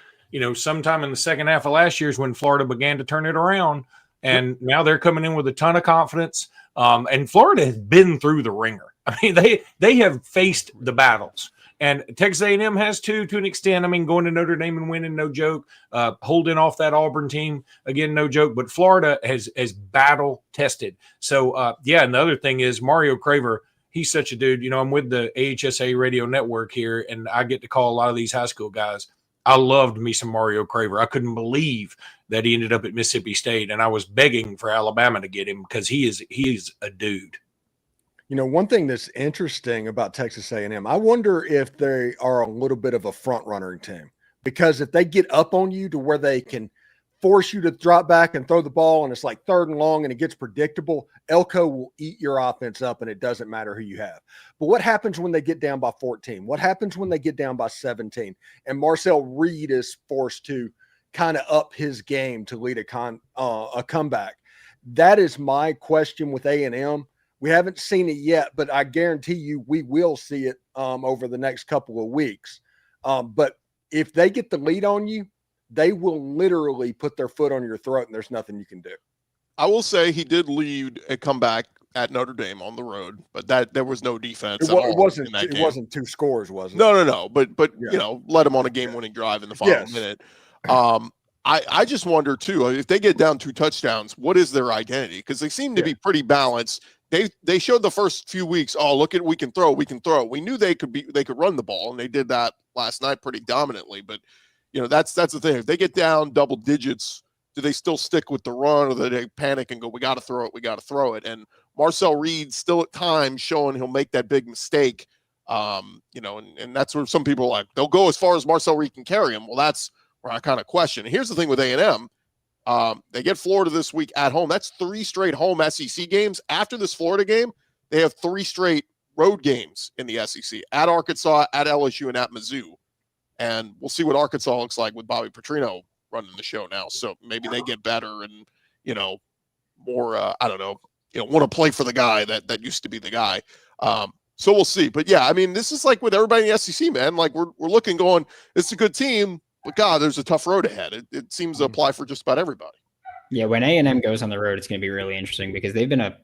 sometime in the second half of last year is when Florida began to turn it around, and now they're coming in with a ton of confidence. And Florida has been through the ringer. I mean, they have faced the battles, and Texas A&M has to an extent. I mean, going to Notre Dame and winning, no joke. Holding off that Auburn team, again, no joke. But Florida has battle tested. So, and the other thing is Mario Craver. He's such a dude. I'm with the AHSA radio network here, and I get to call a lot of these high school guys. I loved me some Mario Craver. I couldn't believe that he ended up at Mississippi State, and I was begging for Alabama to get him because he is a dude. One thing that's interesting about Texas A&M, I wonder if they are a little bit of a front-runner team, because if they get up on you to where they can force you to drop back and throw the ball and it's like 3rd and long and it gets predictable, Elko will eat your offense up and it doesn't matter who you have. But what happens when they get down by 14? What happens when they get down by 17? And Marcel Reed is forced to kind of up his game to lead a comeback. That is my question with A&M. We haven't seen it yet, but I guarantee you we will see it over the next couple of weeks. But if they get the lead on you, they will literally put their foot on your throat, and there's nothing you can do. I will say he did lead a comeback at Notre Dame on the road, but there was no defense at all. It wasn't 2 scores, was it? No. But Yeah. you know, let him on a game-winning drive in the final minute. I just wonder too, if they get down 2 touchdowns, what is their identity? Because they seem to be pretty balanced. They showed the first few weeks, oh, look at we can throw. We knew they could run the ball, and they did that last night pretty dominantly. But you know, that's the thing. If they get down double digits, do they still stick with the run, or do they panic and go, we got to throw it? And Marcel Reed still at times showing he'll make that big mistake. You know, and that's where some people are like, they'll go as far as Marcel Reed can carry him. Well, that's where I kind of question. And here's the thing with A&M. They get Florida this week at home. That's 3 straight home SEC games. After this Florida game, they have 3 straight road games in the SEC, at Arkansas, at LSU, and at Mizzou. And we'll see what Arkansas looks like with Bobby Petrino running the show now. So maybe they get better and, you know, more, I don't know, you know, want to play for the guy that used to be the guy. So we'll see. But yeah, I mean, this is like with everybody in the SEC, man. Like we're looking going, it's a good team, but God, there's a tough road ahead. It seems to apply for just about everybody. Yeah, when A&M goes on the road, it's going to be really interesting because they've been a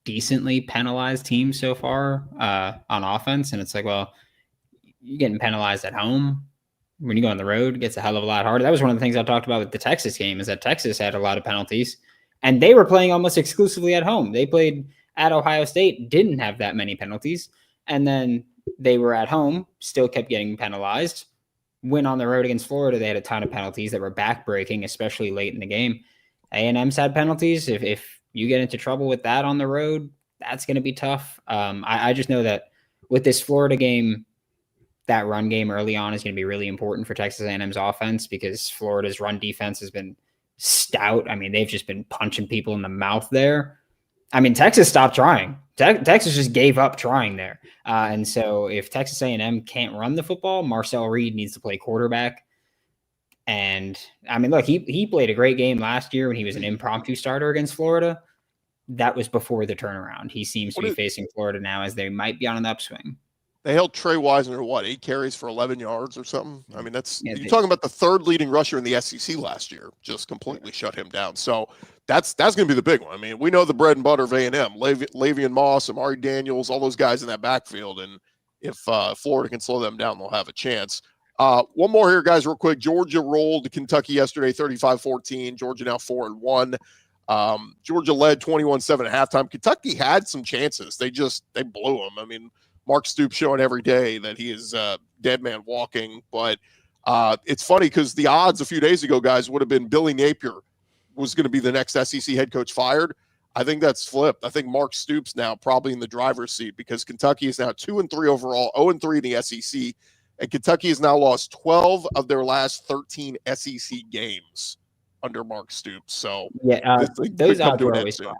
decently penalized team so far on offense. And it's like, well, you're getting penalized at home. When you go on the road, it gets a hell of a lot harder. That was one of the things I talked about with the Texas game, is that Texas had a lot of penalties, and they were playing almost exclusively at home. They played at Ohio State, didn't have that many penalties, and then they were at home, still kept getting penalized. Went on the road against Florida, they had a ton of penalties that were backbreaking, especially late in the game. A&M's had penalties. If you get into trouble with that on the road, that's going to be tough. I just know that with this Florida game, that run game early on is going to be really important for Texas A&M's offense, because Florida's run defense has been stout. I mean, they've just been punching people in the mouth there. I mean, Texas stopped trying. Texas just gave up trying there. And so if Texas A&M can't run the football, Marcel Reed needs to play quarterback. And I mean, look, he played a great game last year when he was an impromptu starter against Florida. That was before the turnaround. He seems to be facing Florida now as they might be on an upswing. They held Trey Wisner, 8 carries for 11 yards or something? I mean, you're talking about the 3rd leading rusher in the SEC last year, just completely shut him down. So that's going to be the big one. I mean, we know the bread and butter of A&M, Lavian Moss, Amari Daniels, all those guys in that backfield. And if Florida can slow them down, they'll have a chance. One more here, guys, real quick. Georgia rolled Kentucky yesterday, 35-14. Georgia now 4-1. Georgia led 21-7 at halftime. Kentucky had some chances. They blew them. I mean, Mark Stoops showing every day that he is dead man walking. But it's funny because the odds a few days ago, guys, would have been Billy Napier was going to be the next SEC head coach fired. I think that's flipped. I think Mark Stoops now probably in the driver's seat, because Kentucky is now 2-3 overall, 0-3 in the SEC. And Kentucky has now lost 12 of their last 13 SEC games under Mark Stoops. So yeah, those odds were always wrong.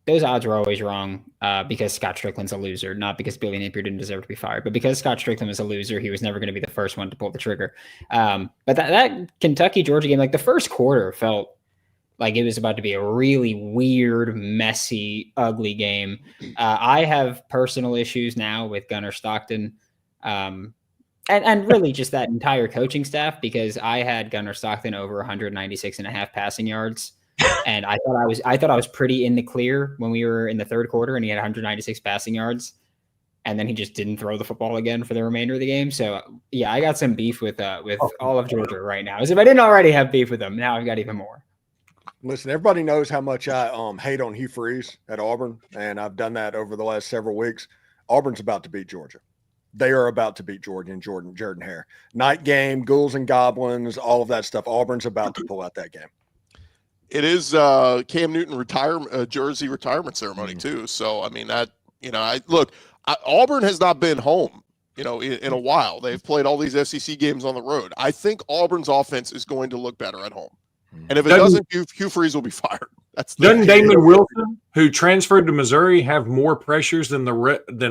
Those odds were always wrong because Scott Strickland's a loser, not because Billy Napier didn't deserve to be fired, but because Scott Strickland was a loser, he was never going to be the first one to pull the trigger. But that Kentucky-Georgia game, like the first quarter felt like it was about to be a really weird, messy, ugly game. I have personal issues now with Gunnar Stockton and really just that entire coaching staff, because I had Gunnar Stockton over 196.5 passing yards. And I thought I was pretty in the clear when we were in the third quarter, and he had 196 passing yards, and then he just didn't throw the football again for the remainder of the game. So yeah, I got some beef with all of Georgia right now. As if I didn't already have beef with them, now I've got even more. Listen, everybody knows how much I hate on Hugh Freeze at Auburn, and I've done that over the last several weeks. Auburn's about to beat Georgia. They are about to beat Georgia and Jordan Hare. Night game, ghouls and goblins, all of that stuff. Auburn's about to pull out that game. It is Cam Newton jersey retirement ceremony too. So I mean Auburn has not been home, in a while. They've played all these SEC games on the road. I think Auburn's offense is going to look better at home, and if it doesn't, Hugh Freeze will be fired. Doesn't Damon Wilson, who transferred to Missouri, have more pressures than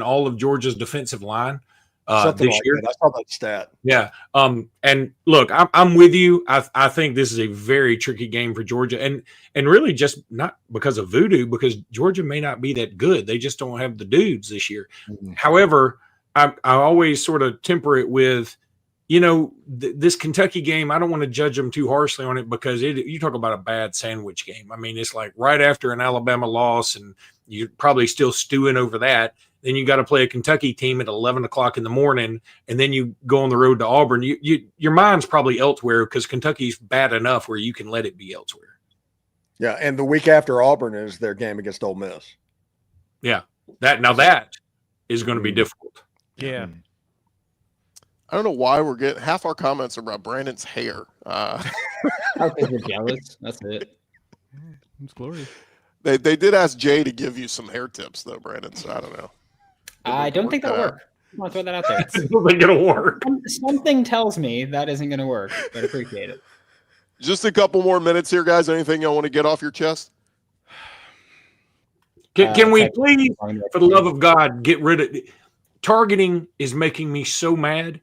all of Georgia's defensive line? Something this like year. That. I saw that stat. Yeah. And look, I'm with you. I think this is a very tricky game for Georgia, and really just not because of voodoo, because Georgia may not be that good. They just don't have the dudes this year. Mm-hmm. However, I always sort of temper it with this Kentucky game, I don't want to judge them too harshly on it because you talk about a bad sandwich game. I mean, it's like right after an Alabama loss and you're probably still stewing over that. Then you got to play a Kentucky team at 11 o'clock in the morning, and then you go on the road to Auburn. Your mind's probably elsewhere because Kentucky's bad enough where you can let it be elsewhere. Yeah, and the week after Auburn is their game against Ole Miss. Yeah, that is going to be difficult. Yeah. I don't know why we're getting half our comments are about Brandon's hair. I think you're jealous. That's it. It's glorious. They did ask Jay to give you some hair tips, though, Brandon. So I don't know. I don't think that'll work. I want to throw that out there. I don't think it'll work. Something tells me that isn't going to work, but I appreciate it. Just a couple more minutes here, guys. Anything you want to get off your chest? Can we please, for the love of God, get rid of it? Targeting is making me so mad.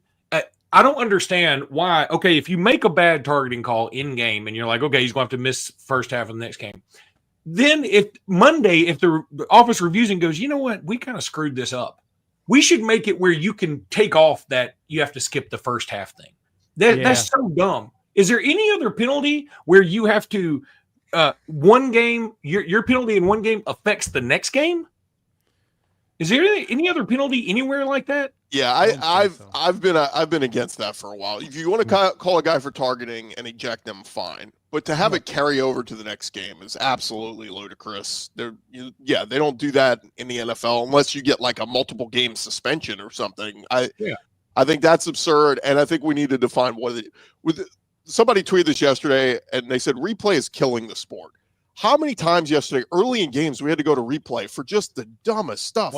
I don't understand why. Okay, if you make a bad targeting call in game and you're like, okay, he's going to have to miss first half of the next game. Then if the office reviews and goes, you know what, we kind of screwed this up. We should make it where you can take off that you have to skip the first half thing. That's so dumb. Is there any other penalty where you have to one game, your penalty in one game affects the next game? Is there any other penalty anywhere like that? Yeah, I've been against that for a while. If you want to call a guy for targeting and eject them, fine. But to have it carry over to the next game is absolutely ludicrous. They don't do that in the NFL unless you get like a multiple game suspension or something. I think that's absurd, and I think we need to define somebody tweeted this yesterday, and they said replay is killing the sport. How many times yesterday, early in games, we had to go to replay for just the dumbest stuff,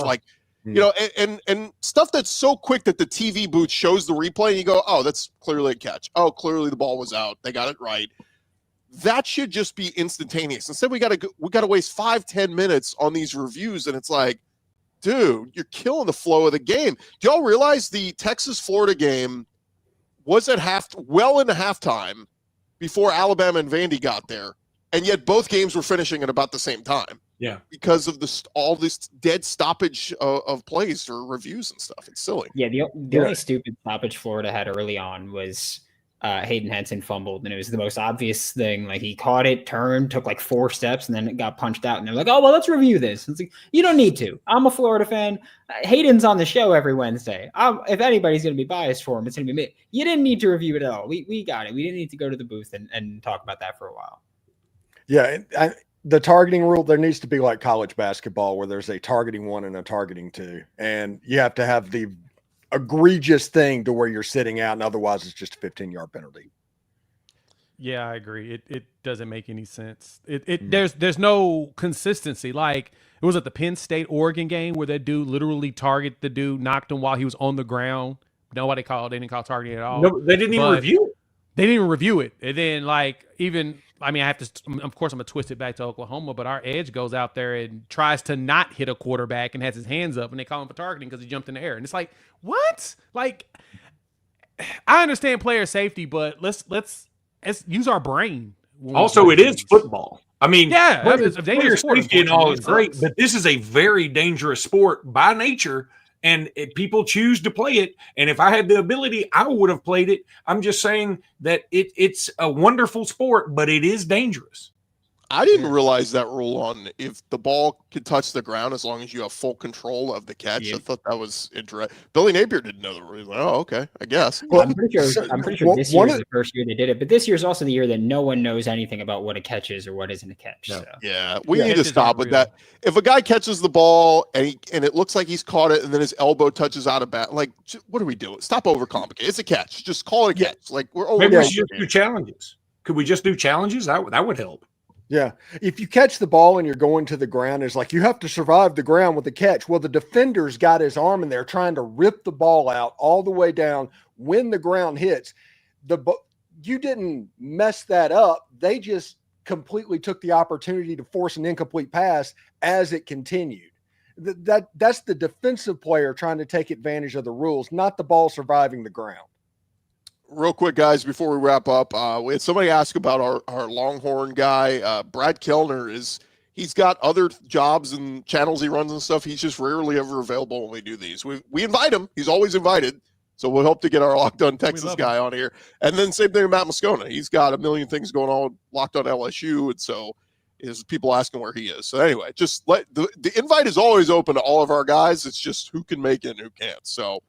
and stuff that's so quick that the TV booth shows the replay, and you go, "Oh, that's clearly a catch. Oh, clearly the ball was out. They got it right." That should just be instantaneous. Instead, we got to waste 5-10 minutes on these reviews, and it's like, dude, you're killing the flow of the game. Do y'all realize the Texas-Florida game was at well into halftime before Alabama and Vandy got there, and yet both games were finishing at about the same time? Yeah, because of all this dead stoppage of plays or reviews and stuff. It's silly. Yeah, the only stupid stoppage Florida had early on was Hayden Henson fumbled, and it was the most obvious thing. Like, he caught it, turned, took like 4 steps, and then it got punched out. And they're like, "Oh, well, let's review this." It's like, you don't need to. I'm a Florida fan. Hayden's on the show every Wednesday. If anybody's going to be biased for him, it's going to be me. You didn't need to review it at all. We got it. We didn't need to go to the booth and talk about that for a while. Yeah, the targeting rule, there needs to be like college basketball where there's a targeting 1 and a targeting 2. And you have to have the egregious thing to where you're sitting out, and otherwise it's just a 15-yard penalty. Yeah, I agree. It doesn't make any sense. There's no consistency. Like, it was at the Penn State Oregon game where that dude literally targeted the dude, knocked him while he was on the ground. They didn't call targeting at all. No, they didn't even review it. They didn't even review it. And then, like, I have to, of course, I'm going to twist it back to Oklahoma, but our edge goes out there and tries to not hit a quarterback and has his hands up, and they call him for targeting because he jumped in the air. And it's like, what? Like, I understand player safety, but let's use our brain. Also, it is football. I mean, it's a dangerous sport. Safety and all is great, but this is a very dangerous sport by nature. And people choose to play it. And if I had the ability, I would have played it. I'm just saying that it's a wonderful sport, but it is dangerous. I didn't realize that rule on if the ball could touch the ground as long as you have full control of the catch. Yeah. I thought that was interesting. Billy Napier didn't know the rule. Like, oh, okay, I guess. Well, I'm pretty sure this year is the first year they did it, but this year is also the year that no one knows anything about what a catch is or what isn't a catch. No. So. Yeah, we need to stop with that. If a guy catches the ball and it looks like he's caught it and then his elbow touches out of bat, like, what are we doing? Stop overcomplicating. It's a catch. Just call it a catch. Like, maybe we should just do challenges. Could we just do challenges? That would help. Yeah. If you catch the ball and you're going to the ground, it's like you have to survive the ground with the catch. Well, the defender's got his arm in there trying to rip the ball out all the way down when the ground hits. You didn't mess that up. They just completely took the opportunity to force an incomplete pass as it continued. That's the defensive player trying to take advantage of the rules, not the ball surviving the ground. Real quick, guys, before we wrap up, we had somebody ask about our Longhorn guy. Brad Kellner he's got other jobs and channels he runs and stuff. He's just rarely ever available when we do these. We invite him. He's always invited, So we'll hope to get our Locked On Texas love guy on here. And then same thing with Matt Moscona. He's got a million things going on with Locked On LSU. And so is people asking where he is. So anyway, just let the invite is always open to all of our guys. It's just who can make it and who can't. So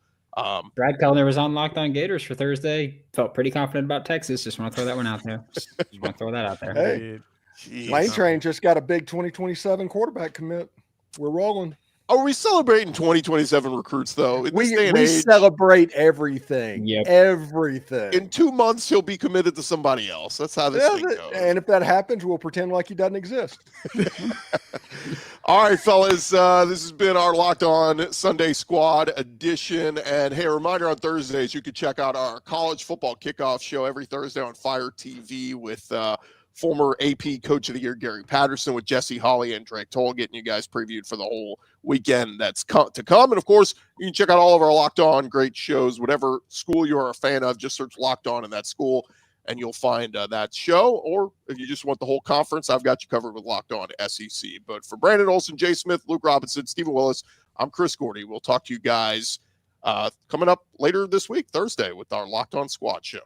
Brad Kellner was on Locked On Gators for Thursday. Felt pretty confident about Texas. Just want to throw that one out there. Just want to throw that out there. Hey, Jeez. Lane Train just got a big 2027 quarterback commit. We're rolling. Are we celebrating 2027 recruits though? In this day and We age, celebrate everything. Yep. Everything. in 2 months he'll be committed to somebody else. That's how this Yeah, thing goes. and if that happens, we'll pretend like he doesn't exist. All right, fellas, this has been our Locked On Sunday Squad edition. And hey, a reminder on Thursdays, you can check out our college football kickoff show every Thursday on Fire TV with former AP Coach of the Year Gary Patterson, with Jesse Hawley and Drake Toll, getting you guys previewed for the whole weekend that's to come. And of course, you can check out all of our Locked On great shows. Whatever school you're a fan of, just search Locked On in that school and you'll find that show. Or if you just want the whole conference, I've got you covered with Locked On SEC. But for Brandon Olson, Jay Smith, Luke Robinson, Stephen Willis, I'm Chris Gordy. We'll talk to you guys coming up later this week, Thursday, with our Locked On Squad show.